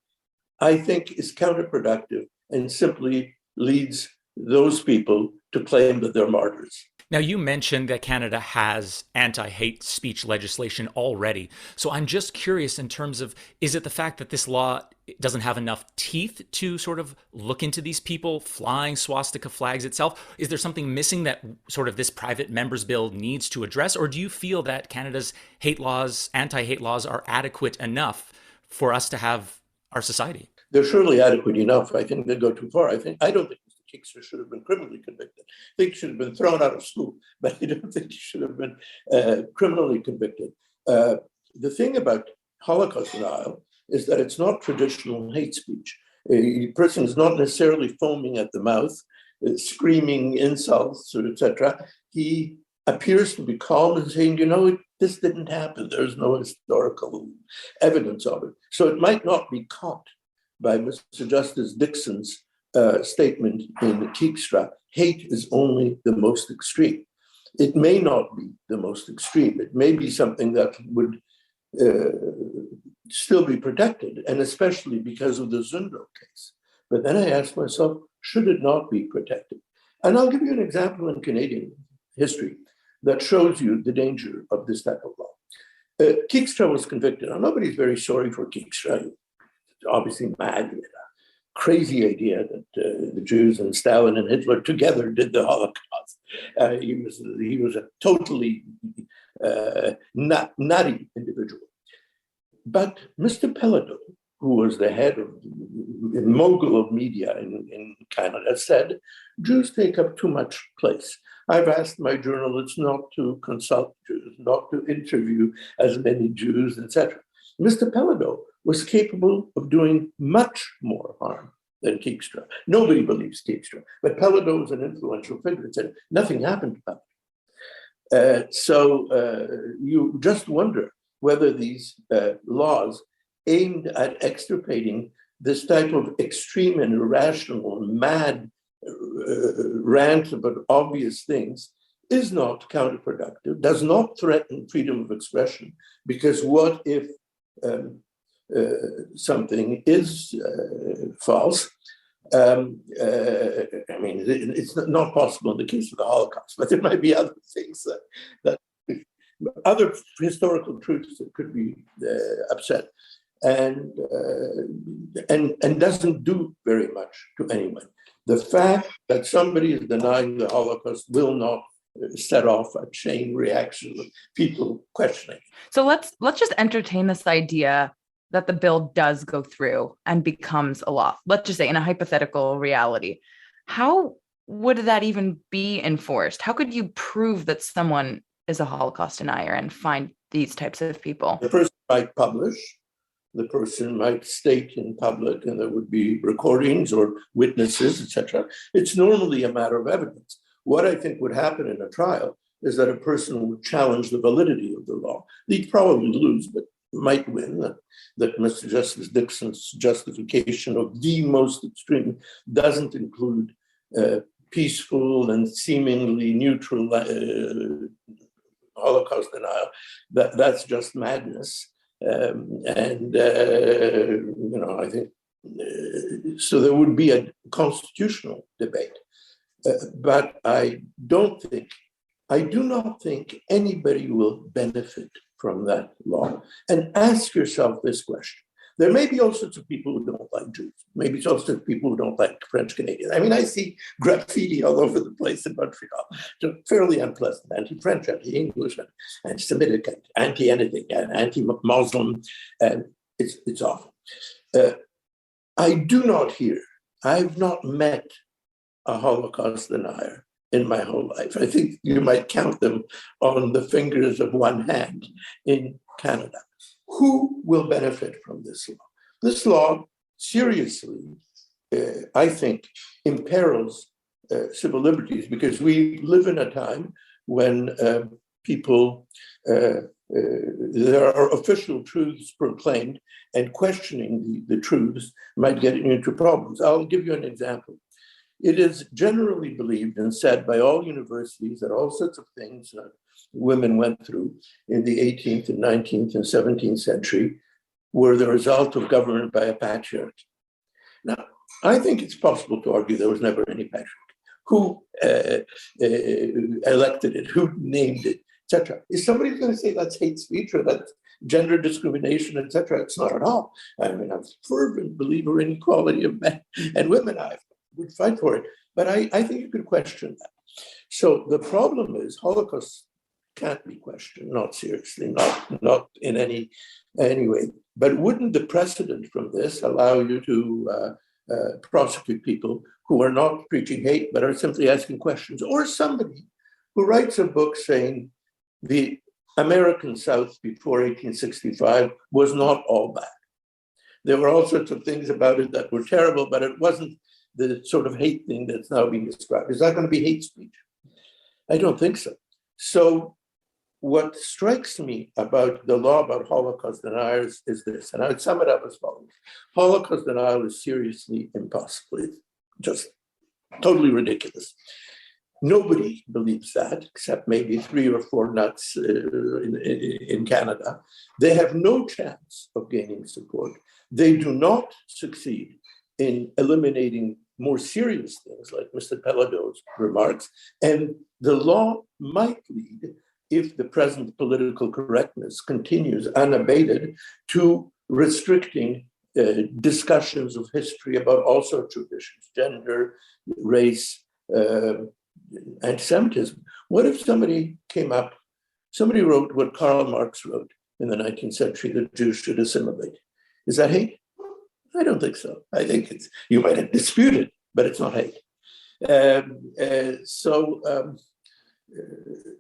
I think is counterproductive and simply leads those people to claim that they're martyrs. Now, you mentioned that Canada has anti-hate speech legislation already. So I'm just curious in terms of, is it the fact that this law doesn't have enough teeth to sort of look into these people flying swastika flags itself? Is there something missing that sort of this private member's bill needs to address? Or do you feel that Canada's hate laws, anti-hate laws are adequate enough for us to have our society? They're surely adequate enough. I think they go too far. I don't think Keekstra should have been criminally convicted. I think he should have been thrown out of school, but I don't think he should have been criminally convicted. The thing about Holocaust denial is that it's not traditional hate speech. A person is not necessarily foaming at the mouth, screaming insults, or etc. He appears to be calm and saying, this didn't happen. There's no historical evidence of it. So it might not be caught by Mr. Justice Dixon's statement in Keekstra. Hate is only the most extreme. It may not be the most extreme. It may be something that would still be protected, and especially because of the Zundo case. But then I asked myself, should it not be protected? And I'll give you an example in Canadian history that shows you the danger of this type of law. Keekstra was convicted. Now, nobody's very sorry for Keekstra. He's obviously mad. He had a crazy idea that the Jews and Stalin and Hitler together did the Holocaust. He was a totally nutty individual. But Mr. Pelledo, who was the head of mogul of media in Canada, said, Jews take up too much place. I've asked my journalists not to consult Jews, not to interview as many Jews, etc. Mr. Pelledo was capable of doing much more harm than Keekstra. Nobody believes Keekstra, but Pelledo was an influential figure and said nothing happened to Pelledo. So you just wonder whether these laws aimed at extirpating this type of extreme and irrational, mad rant about obvious things is not counterproductive, does not threaten freedom of expression, because what if something is false? It's not possible in the case of the Holocaust, but there might be other things that other historical truths that could be upset, and doesn't do very much to anyone. The fact that somebody is denying the Holocaust will not set off a chain reaction of people questioning. So let's just entertain this idea that the bill does go through and becomes a law. Let's just say in a hypothetical reality. How would that even be enforced? How could you prove that someone is a Holocaust denier and find these types of people? The person might publish, the person might state in public, and there would be recordings or witnesses, etc. It's normally a matter of evidence. What I think would happen in a trial is that a person would challenge the validity of the law. They'd probably lose, but might win. That Mr. Justice Dixon's justification of the most extreme doesn't include peaceful and seemingly neutral Holocaust denial. That's just madness. I think so. There would be a constitutional debate, but I do not think anybody will benefit from that law. And ask yourself this question: There may be all sorts of people who don't like Jews. Maybe all sorts of people who don't like French Canadians. I mean, I see graffiti all over the place in Montreal. Just fairly unpleasant, anti-French, anti-English, anti-Semitic, anti-anything, and anti-Muslim, and it's awful. I do not hear, I've not met a Holocaust denier in my whole life. I think you might count them on the fingers of one hand in Canada. Who will benefit from this law? This law seriously, I think, imperils civil liberties, because we live in a time when people, there are official truths proclaimed, and questioning the truths might get into problems. I'll give you an example. It is generally believed and said by all universities that all sorts of things women went through in the 18th and 19th and 17th century were the result of government by a patriarch. Now, I think it's possible to argue there was never any patriarch. Who elected it? Who named it? Etc. Is somebody going to say that's hate speech or that's gender discrimination, etc.? It's not at all. I mean, I'm a fervent believer in equality of men and women. I would fight for it, but I think you could question that. So the problem is Holocaust can't be questioned, not seriously, not in any way. But wouldn't the precedent from this allow you to prosecute people who are not preaching hate but are simply asking questions, or somebody who writes a book saying the American South before 1865 was not all bad? There were all sorts of things about it that were terrible, but it wasn't the sort of hate thing that's now being described. Is that going to be hate speech? I don't think so. So what strikes me about the law about Holocaust deniers is this, and I would sum it up as follows. Holocaust denial is seriously impossible. It's just totally ridiculous. Nobody believes that, except maybe 3 or 4 nuts in Canada. They have no chance of gaining support. They do not succeed in eliminating more serious things like Mr. Pelladeau's remarks. And the law might lead, if the present political correctness continues unabated, to restricting discussions of history about all sorts of issues, gender, race, anti-Semitism. What if somebody wrote what Karl Marx wrote in the 19th century, that Jews should assimilate? Is that hate? I don't think so. I think you might dispute it, but it's not hate. In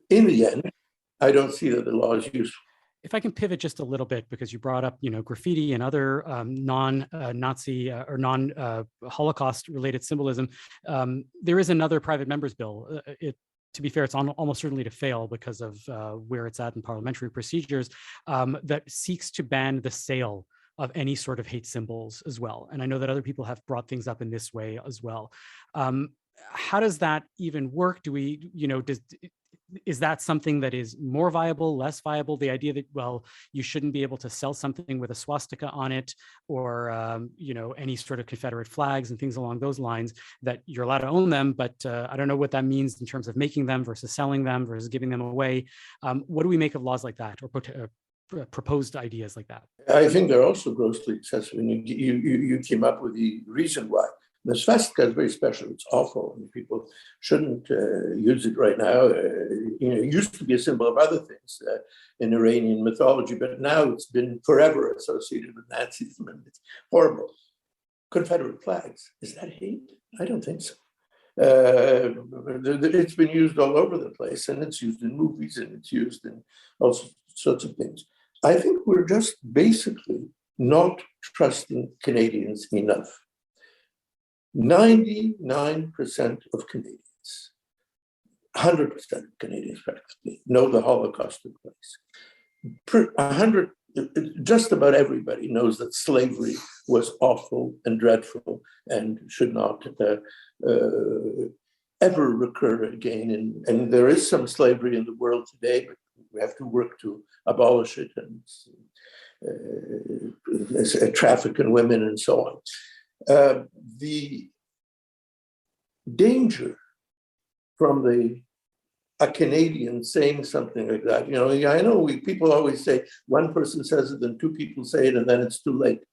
the end, I don't see that the law is useful. If I can pivot just a little bit, because you brought up, graffiti and other non-Nazi or non-Holocaust related symbolism, there is another private members bill. To be fair, it's almost certainly to fail because of where it's at in parliamentary procedures, that seeks to ban the sale of any sort of hate symbols as well. And I know that other people have brought things up in this way as well. How does that even work? Is that something that is more viable, less viable? The idea that, well, you shouldn't be able to sell something with a swastika on it, or any sort of Confederate flags and things along those lines, that you're allowed to own them, but I don't know what that means in terms of making them versus selling them versus giving them away. What do we make of laws like that, or proposed ideas like that? I think they're also grossly excessive. And you came up with the reason why. The swastika is very special. It's awful, and people shouldn't use it right now. It used to be a symbol of other things in Iranian mythology, but now it's been forever associated with Nazism, and it's horrible. Confederate flags, is that hate? I don't think so. It's been used all over the place, and it's used in movies, and it's used in all sorts of things. I think we're just basically not trusting Canadians enough. 99% of Canadians, 100% of Canadians practically, know the Holocaust took place. Just about everybody knows that slavery was awful and dreadful and should not ever recur again. And there is some slavery in the world today, but we have to work to abolish it, and traffic in women and so on. The danger from a Canadian saying something like that, I know people always say one person says it, then 2 people say it, and then it's too late.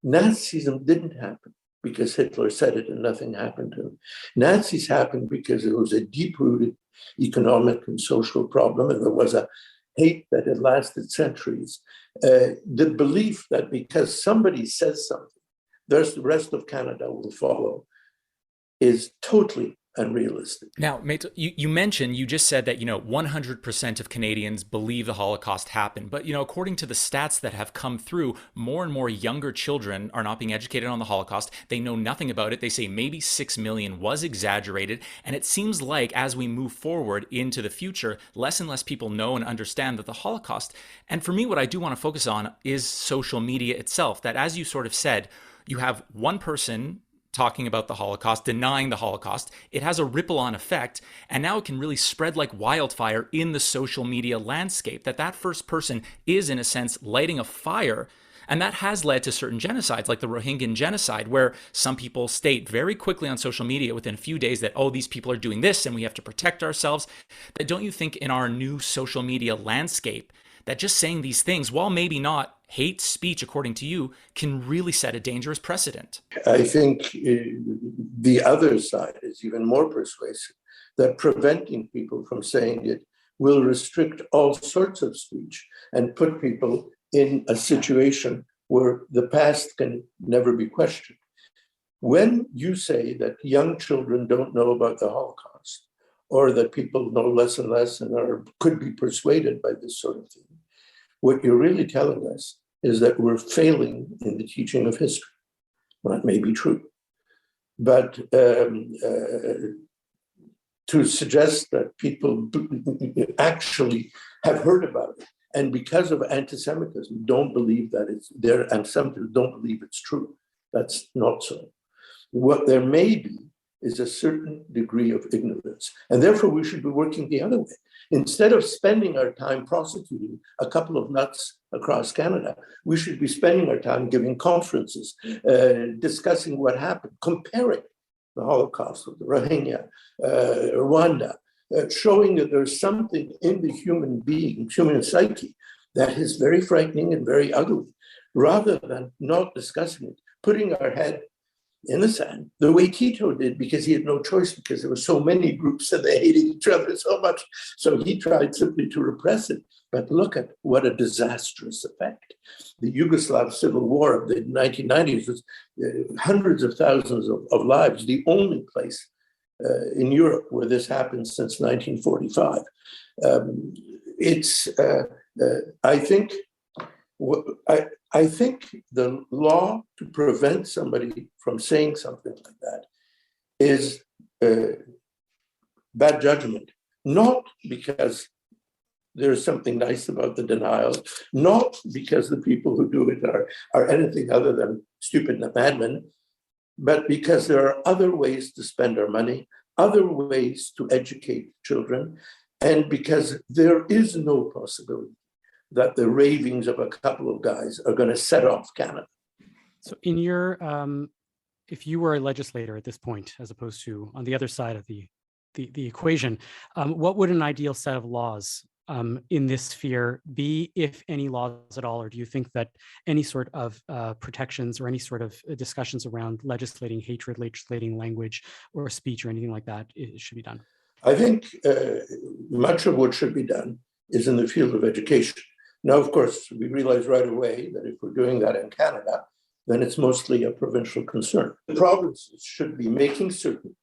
Nazism didn't happen because Hitler said it and nothing happened to him. Nazis happened because there was a deep-rooted economic and social problem, and there was a hate that had lasted centuries. The belief that because somebody says something, the rest of Canada will follow is totally unrealistic. Now, you just said that, 100% of Canadians believe the Holocaust happened. But, according to the stats that have come through, more and more younger children are not being educated on the Holocaust. They know nothing about it. They say maybe 6 million was exaggerated. And it seems like as we move forward into the future, less and less people know and understand that the Holocaust. And for me, what I do want to focus on is social media itself. That, as you sort of said, you have one person talking about the Holocaust, denying the Holocaust. It has a ripple-on effect, and now it can really spread like wildfire in the social media landscape. That first person is, in a sense, lighting a fire, and that has led to certain genocides, like the Rohingya genocide, where some people state very quickly on social media within a few days that, oh, these people are doing this, and we have to protect ourselves. But don't you think in our new social media landscape, that just saying these things, while maybe not hate speech, according to you, can really set a dangerous precedent? I think the other side is even more persuasive, that preventing people from saying it will restrict all sorts of speech and put people in a situation where the past can never be questioned. When you say that young children don't know about the Holocaust, or that people know less and less and could be persuaded by this sort of thing, what you're really telling us is that we're failing in the teaching of history. Well, that may be true. But to suggest that people actually have heard about it, and because of anti-Semitism, don't believe that it's their anti-Semitism, don't believe it's true, that's not so. What there may be is a certain degree of ignorance. And therefore, we should be working the other way. Instead of spending our time prosecuting a couple of nuts across Canada, we should be spending our time giving conferences, discussing what happened, comparing the Holocaust with the Rohingya, Rwanda, showing that there's something in the human being, human psyche, that is very frightening and very ugly, rather than not discussing it, putting our head in the sand, the way Tito did, because he had no choice, because there were so many groups and they hated each other so much. So he tried simply to repress it. But look at what a disastrous effect. The Yugoslav civil war of the 1990s was hundreds of thousands of lives, the only place in Europe where this happened since 1945. I think the law to prevent somebody from saying something like that is bad judgment, not because there's something nice about the denial, not because the people who do it are anything other than stupid madmen, but because there are other ways to spend our money, other ways to educate children, and because there is no possibility that the ravings of a couple of guys are going to set off Canada. So in your, if you were a legislator at this point, as opposed to on the other side of the equation, what would an ideal set of laws in this sphere be, if any laws at all? Or do you think that any sort of protections or any sort of discussions around legislating hatred, legislating language or speech or anything like that should be done? I think much of what should be done is in the field of education. Now, of course, we realize right away that if we're doing that in Canada, then it's mostly a provincial concern. The provinces should be making certain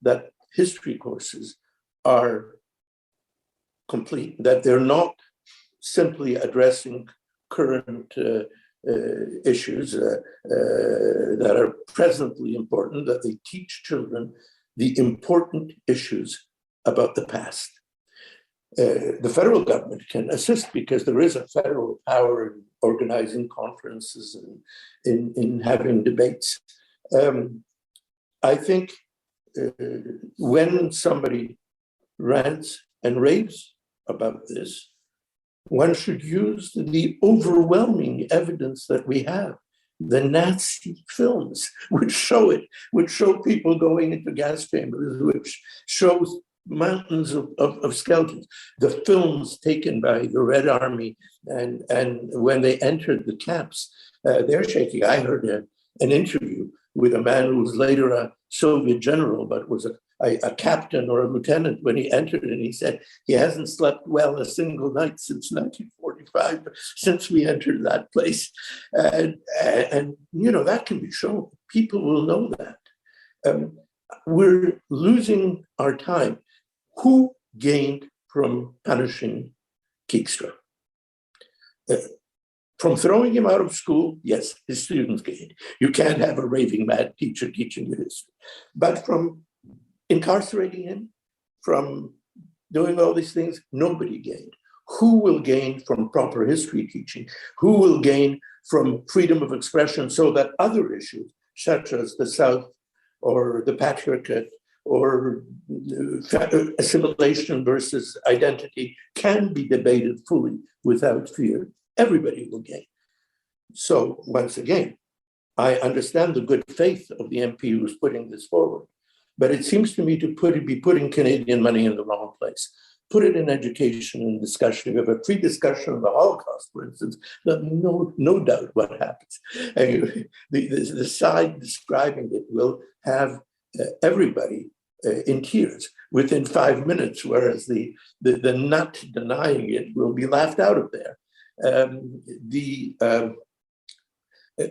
that history courses are complete, that they're not simply addressing current issues that are presently important, that they teach children the important issues about the past. The federal government can assist because there is a federal power in organizing conferences and in having debates. I think when somebody rants and raves about this, one should use the overwhelming evidence that we have. The Nazi films which show it, which show people going into gas chambers, which shows mountains of skeletons. The films taken by the Red Army and when they entered the camps, they're shaking. I heard an interview with a man who was later a Soviet general, but was a captain or a lieutenant when he entered, and he said he hasn't slept well a single night since 1945, since we entered that place. And that can be shown. People will know that. We're losing our time. Who gained from punishing Keekstra? From throwing him out of school, yes, his students gained. You can't have a raving mad teacher teaching you history. But from incarcerating him, from doing all these things, nobody gained. Who will gain from proper history teaching? Who will gain from freedom of expression so that other issues, such as the South or the patriarchate or assimilation versus identity, can be debated fully without fear? Everybody will gain. So once again, I understand the good faith of the MP who's putting this forward, but it seems to me to be putting Canadian money in the wrong place. Put it in education and discussion. You have a free discussion of the Holocaust, for instance, no doubt what happens. The side describing it will have everybody in tears within 5 minutes, whereas the not denying it will be laughed out of there.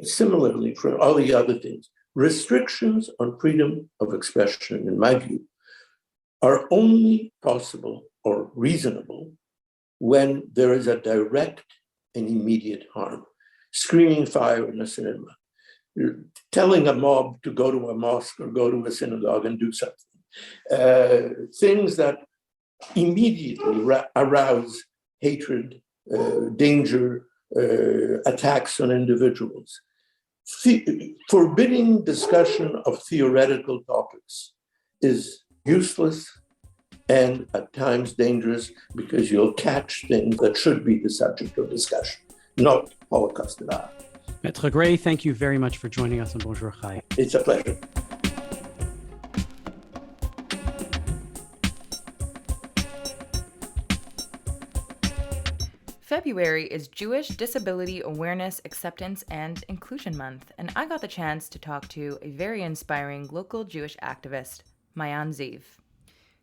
Similarly, for all the other things, restrictions on freedom of expression, in my view, are only possible or reasonable when there is a direct and immediate harm. Screaming fire in a cinema, telling a mob to go to a mosque or go to a synagogue and do something. Things that immediately arouse hatred, danger, attacks on individuals. Forbidding discussion of theoretical topics is useless and at times dangerous because you'll catch things that should be the subject of discussion, not Holocaust denial. Maître Grey, thank you very much for joining us on Bonjour Chai. It's a pleasure. February is Jewish Disability Awareness, Acceptance, and Inclusion Month, and I got the chance to talk to a very inspiring local Jewish activist, Maayan Ziv.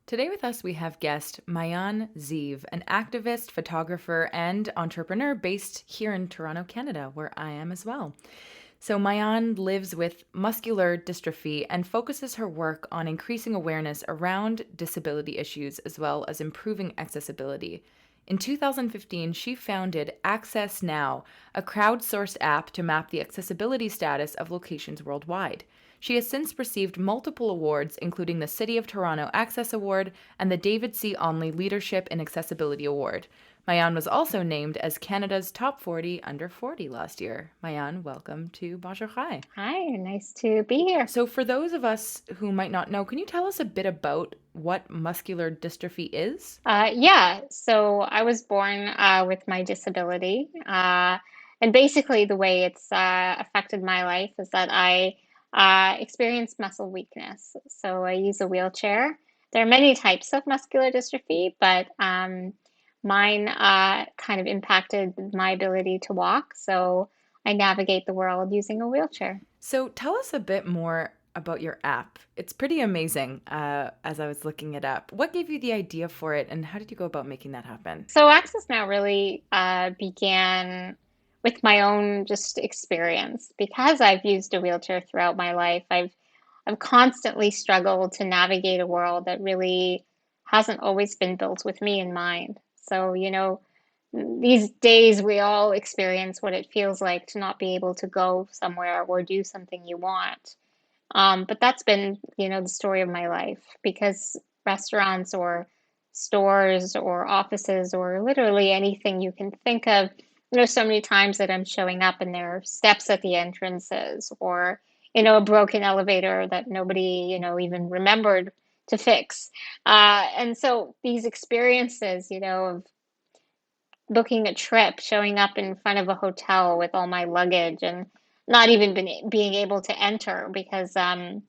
Today with us we have guest Maayan Ziv, an activist, photographer, and entrepreneur based here in Toronto, Canada, where I am as well. So Maayan lives with muscular dystrophy and focuses her work on increasing awareness around disability issues as well as improving accessibility. In 2015, she founded Access Now, a crowdsourced app to map the accessibility status of locations worldwide. She has since received multiple awards, including the City of Toronto Access Award and the David C. Onley Leadership in Accessibility Award. Maayan was also named as Canada's Top 40 Under 40 last year. Maayan, welcome to Bonjour Chai. Hi, nice to be here. So for those of us who might not know, can you tell us a bit about what muscular dystrophy is? So I was born with my disability. And basically the way it's affected my life is that I experienced muscle weakness. So I use a wheelchair. There are many types of muscular dystrophy, but mine kind of impacted my ability to walk. So I navigate the world using a wheelchair. So tell us a bit more about your app. It's pretty amazing as I was looking it up. What gave you the idea for it and how did you go about making that happen? So Access Now really began with my own just experience. Because I've used a wheelchair throughout my life, I've constantly struggled to navigate a world that really hasn't always been built with me in mind. So, these days we all experience what it feels like to not be able to go somewhere or do something you want. But that's been, the story of my life, because restaurants or stores or offices or literally anything you can think of, so many times that I'm showing up and there are steps at the entrances or, a broken elevator that nobody, even remembered to fix. And so these experiences, of booking a trip, showing up in front of a hotel with all my luggage and not even being able to enter because the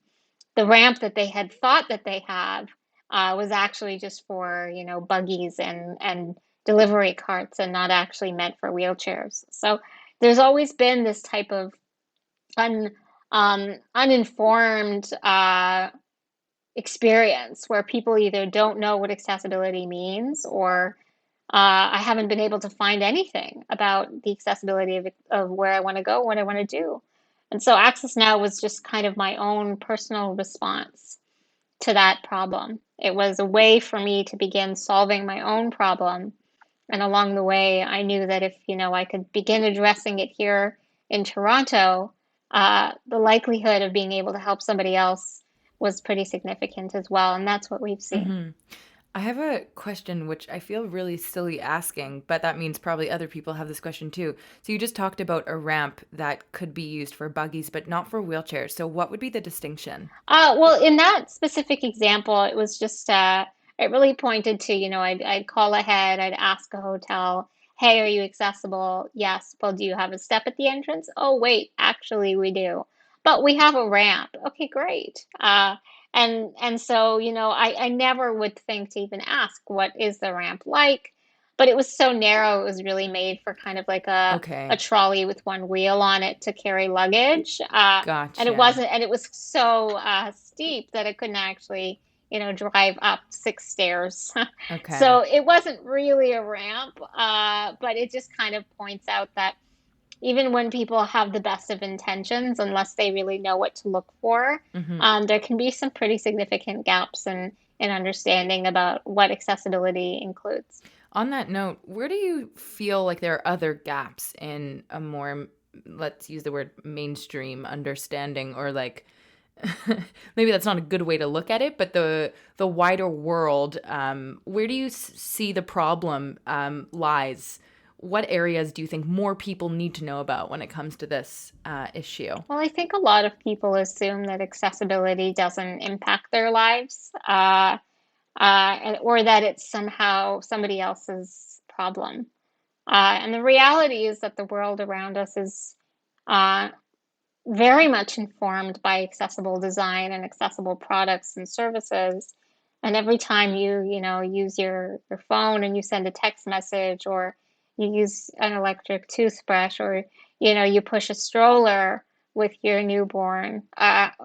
ramp that they had thought that they have was actually just for, buggies and delivery carts and not actually meant for wheelchairs. So there's always been this type of uninformed experience where people either don't know what accessibility means, or I haven't been able to find anything about the accessibility of where I want to go, what I want to do. And so Access Now was just kind of my own personal response to that problem. It was a way for me to begin solving my own problem. And along the way, I knew that if, I could begin addressing it here in Toronto, the likelihood of being able to help somebody else was pretty significant as well. And that's what we've seen. Mm-hmm. I have a question which I feel really silly asking, but that means probably other people have this question too. So you just talked about a ramp that could be used for buggies, but not for wheelchairs. So what would be the distinction? Well, in that specific example, it was just, it really pointed to, I'd call ahead, I'd ask a hotel, hey, are you accessible? Yes. Well, do you have a step at the entrance? Oh, wait, actually we do. But we have a ramp. Okay, great. And so, I never would think to even ask, what is the ramp like? But it was so narrow, it was really made for kind of like a Okay. trolley with one wheel on it to carry luggage. And it Gotcha. and it was so steep that it couldn't actually, drive up 6 stairs. Okay. So it wasn't really a ramp, but it just kind of points out that even when people have the best of intentions, unless they really know what to look for, there can be some pretty significant gaps in understanding about what accessibility includes. On that note, where do you feel like there are other gaps in a more, let's use the word mainstream understanding, or like, maybe that's not a good way to look at it, but the wider world, where do you see the problem lies? What areas do you think more people need to know about when it comes to this issue? Well, I think a lot of people assume that accessibility doesn't impact their lives, or that it's somehow somebody else's problem. And the reality is that the world around us is very much informed by accessible design and accessible products and services. And every time you use your phone and you send a text message, or you use an electric toothbrush, or you push a stroller with your newborn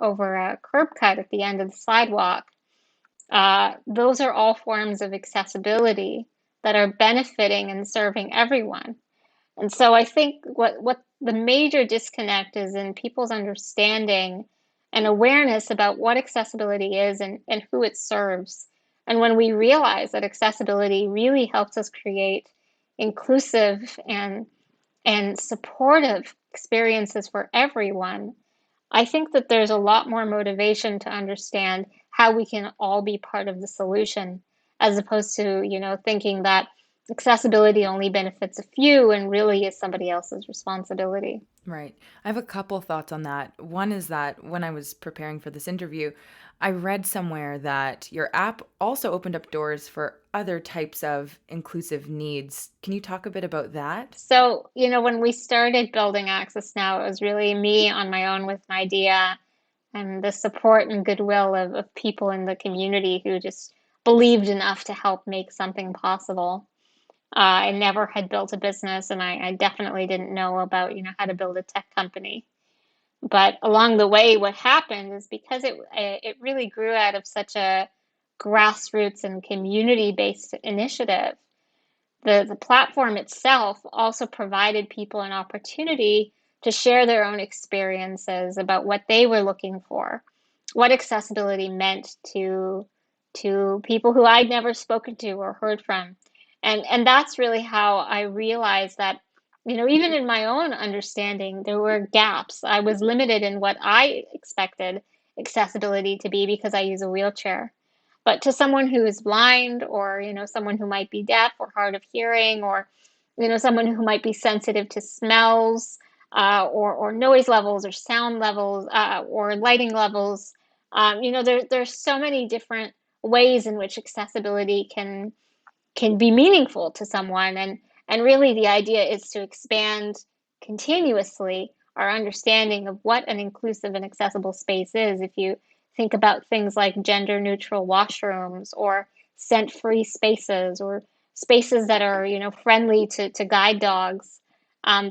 over a curb cut at the end of the sidewalk, those are all forms of accessibility that are benefiting and serving everyone. And so I think what the major disconnect is in people's understanding and awareness about what accessibility is and who it serves. And when we realize that accessibility really helps us create inclusive and supportive experiences for everyone, I think that there's a lot more motivation to understand how we can all be part of the solution, as opposed to, thinking that accessibility only benefits a few and really is somebody else's responsibility. Right. I have a couple thoughts on that. One is that when I was preparing for this interview, I read somewhere that your app also opened up doors for other types of inclusive needs. Can you talk a bit about that? So, when we started building Access Now, it was really me on my own with an idea, and the support and goodwill of people in the community who just believed enough to help make something possible. I never had built a business, and I definitely didn't know about, how to build a tech company. But along the way, what happened is, because it really grew out of such a grassroots and community-based initiative, the platform itself also provided people an opportunity to share their own experiences about what they were looking for, what accessibility meant to people who I'd never spoken to or heard from. And that's really how I realized that, even in my own understanding, there were gaps. I was limited in what I expected accessibility to be because I use a wheelchair. But to someone who is blind, or, someone who might be deaf or hard of hearing, or, someone who might be sensitive to smells, or noise levels, or sound levels, or lighting levels, there's so many different ways in which accessibility can be meaningful to someone. And really the idea is to expand continuously our understanding of what an inclusive and accessible space is. If you think about things like gender neutral washrooms or scent free spaces or spaces that are, friendly to guide dogs.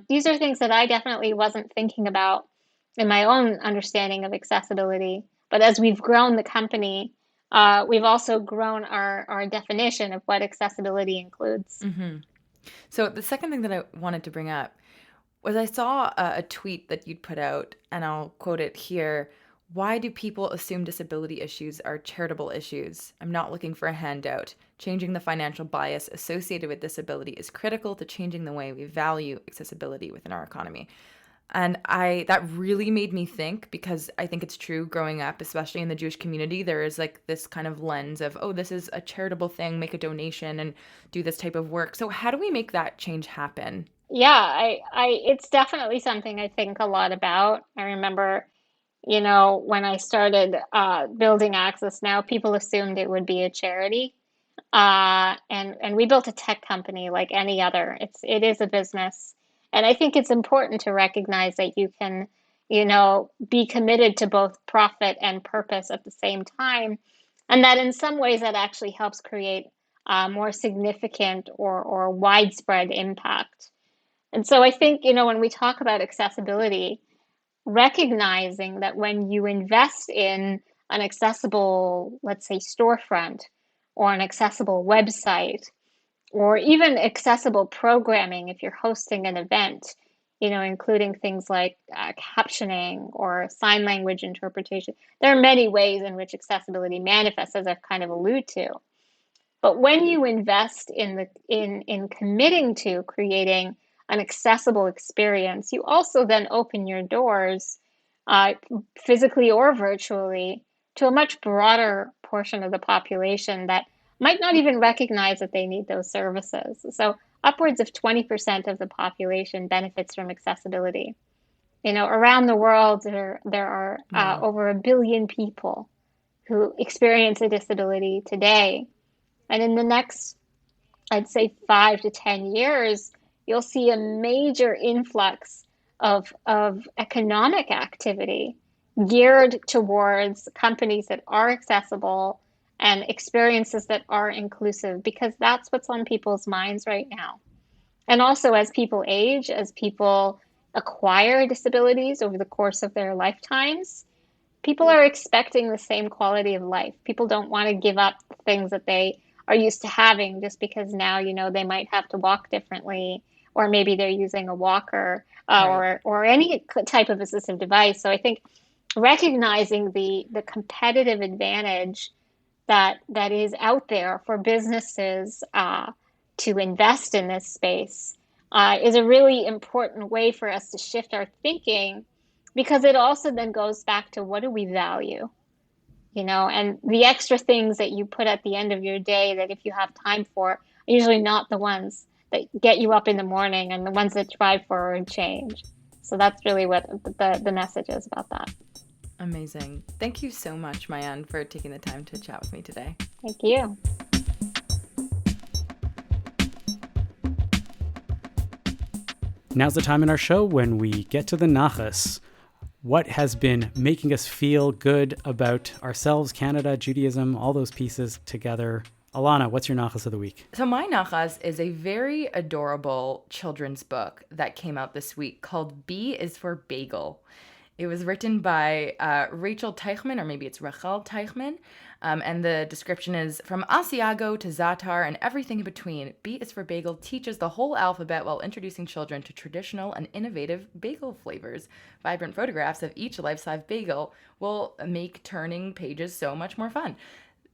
These are things that I definitely wasn't thinking about in my own understanding of accessibility. But as we've grown the company, we've also grown our definition of what accessibility includes. Mm-hmm. So the second thing that I wanted to bring up was I saw a tweet that you'd put out, and I'll quote it here. Why do people assume disability issues are charitable issues? I'm not looking for a handout. Changing the financial bias associated with disability is critical to changing the way we value accessibility within our economy. And that really made me think, because I think it's true growing up, especially in the Jewish community, there is like this kind of lens of, oh, this is a charitable thing, make a donation and do this type of work. So how do we make that change happen? Yeah, it's definitely something I think a lot about. I remember, when I started building Access Now, people assumed it would be a charity. And we built a tech company like any other. It is a business. And I think it's important to recognize that you can, be committed to both profit and purpose at the same time. And that in some ways that actually helps create more significant or widespread impact. And so I think, when we talk about accessibility, recognizing that when you invest in an accessible, let's say, storefront or an accessible website, or even accessible programming if you're hosting an event, including things like captioning or sign language interpretation. There are many ways in which accessibility manifests, as I've kind of alluded to. But when you invest in committing to creating an accessible experience, you also then open your doors, physically or virtually, to a much broader portion of the population that might not even recognize that they need those services. So upwards of 20% of the population benefits from accessibility. Around the world, there are over 1 billion people who experience a disability today. And in the next, I'd say 5 to 10 years, you'll see a major influx of economic activity geared towards companies that are accessible and experiences that are inclusive, because that's what's on people's minds right now. And also, as people age, as people acquire disabilities over the course of their lifetimes, people are expecting the same quality of life. People don't want to give up things that they are used to having just because now, they might have to walk differently, or maybe they're using a walker Right. or any type of assistive device. So I think recognizing the competitive advantage that is out there for businesses to invest in this space is a really important way for us to shift our thinking, because it also then goes back to what do we value, and the extra things that you put at the end of your day that if you have time for are usually not the ones that get you up in the morning and the ones that drive forward change. So that's really what the message is about that. Amazing. Thank you so much, Maayan, for taking the time to chat with me today. Thank you. Now's the time in our show when we get to the nachas. What has been making us feel good about ourselves, Canada, Judaism, all those pieces together? Ilana, what's your nachas of the week? So my nachas is a very adorable children's book that came out this week called B is for Bagel. It was written by Rachel Teichman, or maybe it's Rachel Teichman, and the description is, from Asiago to Zatar and everything in between, B is for Bagel teaches the whole alphabet while introducing children to traditional and innovative bagel flavors. Vibrant photographs of each life-size bagel will make turning pages so much more fun.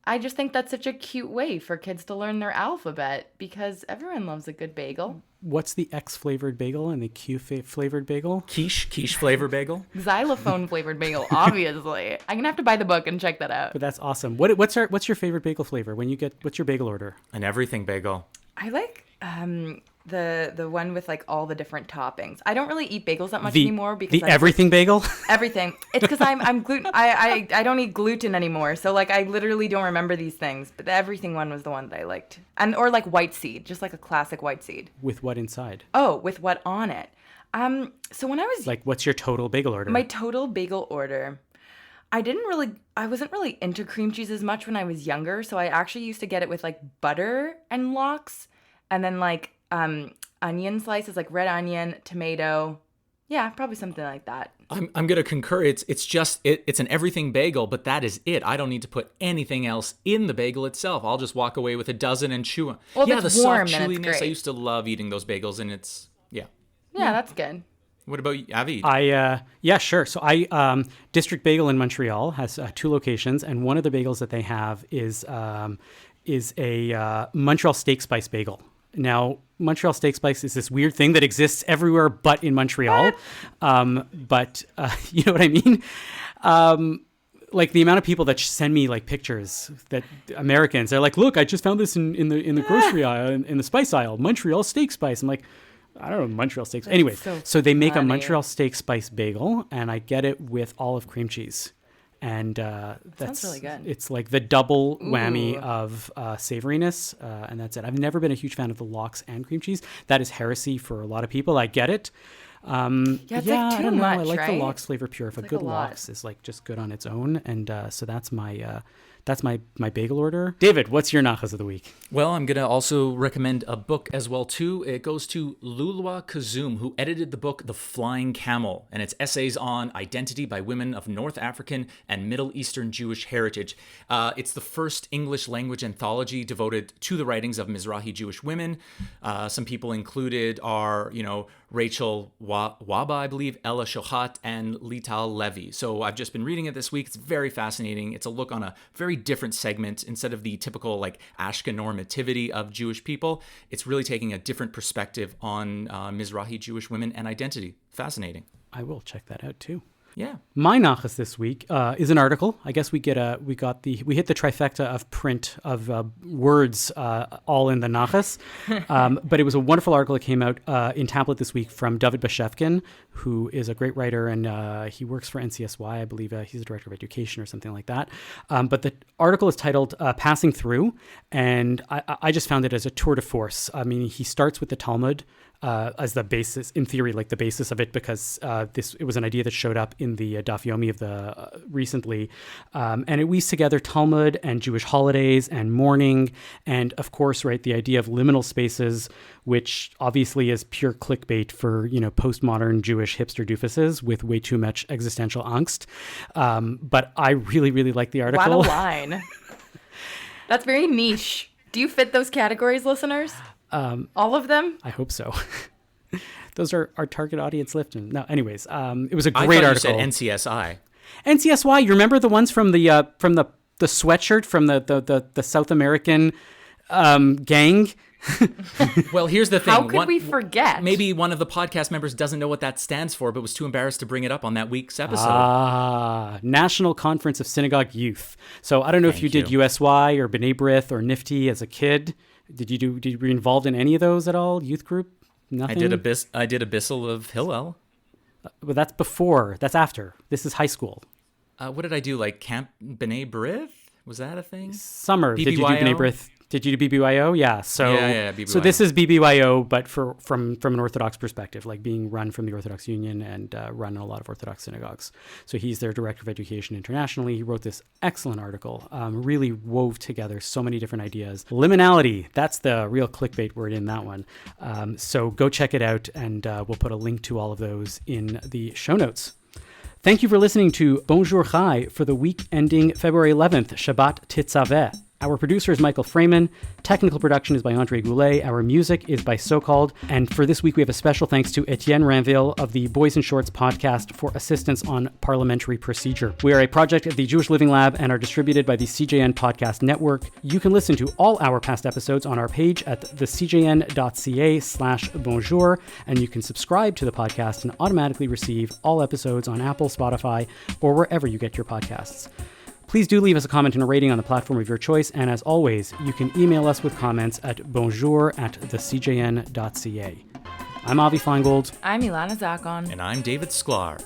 I just think that's such a cute way for kids to learn their alphabet, because everyone loves a good bagel. What's the X flavored bagel and the Q flavored bagel? Quiche flavor bagel. Xylophone flavored bagel, obviously. I'm gonna have to buy the book and check that out. But that's awesome. What's your favorite bagel flavor? What's your bagel order? An everything bagel. I like the one with like all the different toppings. I don't really eat bagels that much anymore because the everything bagel. Everything. It's because I'm gluten. I don't eat gluten anymore, so like I literally don't remember these things. But the everything one was the one that I liked, or like white seed, just like a classic white seed. With what inside? Oh, with what on it? So when I was like, what's your total bagel order? My total bagel order. I wasn't really into cream cheese as much when I was younger, so I actually used to get it with like butter and lox, and then like onion slices, like red onion, tomato. Yeah, probably something like that. I'm gonna concur. It's an everything bagel, but that is it. I don't need to put anything else in the bagel itself. I'll just walk away with a dozen and chew them. Well, yeah, if the it's warm, soft then it's chewiness. great. I used to love eating those bagels, and Yeah, that's good. What about you, Avi? Yeah, sure. So District Bagel in Montreal has 2 locations, and one of the bagels that they have is a Montreal steak spice bagel. Now, Montreal steak spice is this weird thing that exists everywhere but in Montreal. But you know what I mean? Like the amount of people that send me like pictures, that Americans, they're like, look, I just found this in the grocery aisle, in the spice aisle, Montreal steak spice. I'm like, I don't know, Montreal steak. Anyway, so they make a Montreal steak spice bagel, and I get it with olive cream cheese. And that's really good. It's like the double whammy of savoriness, and that's it. I've never been a huge fan of the lox and cream cheese. That is heresy for a lot of people. I get it. It's like too I don't know. much, I like the right? lox flavor pure. If a like good a lot. lox is like just good on its own, and so that's my bagel order. David, what's your nachas of the week? Well, I'm going to also recommend a book as well, too. It goes to Lulwa Kazum, who edited the book The Flying Camel, and it's essays on identity by women of North African and Middle Eastern Jewish heritage. It's the first English language anthology devoted to the writings of Mizrahi Jewish women. Some people included are, Rachel Waba, I believe, Ella Shohat, and Lital Levy. So I've just been reading it this week. It's very fascinating. It's a look on a very different segment. Instead of the typical like Ashken normativity of Jewish people, it's really taking a different perspective on Mizrahi Jewish women and identity. Fascinating. I will check that out too. Yeah. My nachas this week is an article. I guess we hit the trifecta of print of words all in the nachas. But it was a wonderful article that came out in Tablet this week from David Bashevkin, who is a great writer, and he works for NCSY. I believe he's a director of education or something like that. But the article is titled Passing Through, and I just found it as a tour de force. I mean, he starts with the Talmud as the basis, in theory, like the basis of it, because it was an idea that showed up in the Daf Yomi of the recently, and it weaves together Talmud and Jewish holidays and mourning, and of course, right, the idea of liminal spaces, which obviously is pure clickbait for postmodern Jewish hipster doofuses with way too much existential angst. But I really, really like the article. What a line! That's very niche. Do you fit those categories, listeners? All of them? I hope so. Those are our target audience lifting. No, anyways, it was a I great thought article. You said NCSI. NCSY, you remember the ones from the sweatshirt from the South American gang? Well, here's the thing. How could we forget? Maybe one of the podcast members doesn't know what that stands for, but was too embarrassed to bring it up on that week's episode. National Conference of Synagogue Youth. So I don't know if you did USY or B'nai B'rith or Nifty as a kid. Did you be involved in any of those at all? Youth group? Nothing? I did Abyssal of Hillel. But that's before. That's after. This is high school. What did I do? Like Camp B'nai B'rith? Was that a thing? Summer. BBYO? Did you do B'nai B'rith? Did you do BBYO? Yeah. So, BBYO. So this is BBYO, but from an Orthodox perspective, like being run from the Orthodox Union and run a lot of Orthodox synagogues. So he's their director of education internationally. He wrote this excellent article, really wove together so many different ideas. Liminality, that's the real clickbait word in that one. So go check it out, and we'll put a link to all of those in the show notes. Thank you for listening to Bonjour Chai for the week ending February 11th, Shabbat Titzaveh. Our producer is Michael Freeman. Technical production is by Andre Goulet. Our music is by So Called. And for this week, we have a special thanks to Etienne Ranville of the Boys in Shorts podcast for assistance on parliamentary procedure. We are a project of the Jewish Living Lab and are distributed by the CJN Podcast Network. You can listen to all our past episodes on our page at thecjn.ca/bonjour, and you can subscribe to the podcast and automatically receive all episodes on Apple, Spotify, or wherever you get your podcasts. Please do leave us a comment and a rating on the platform of your choice. And as always, you can email us with comments at bonjour@thecjn.ca. I'm Avi Feingold. I'm Ilana Zakon. And I'm David Sklar.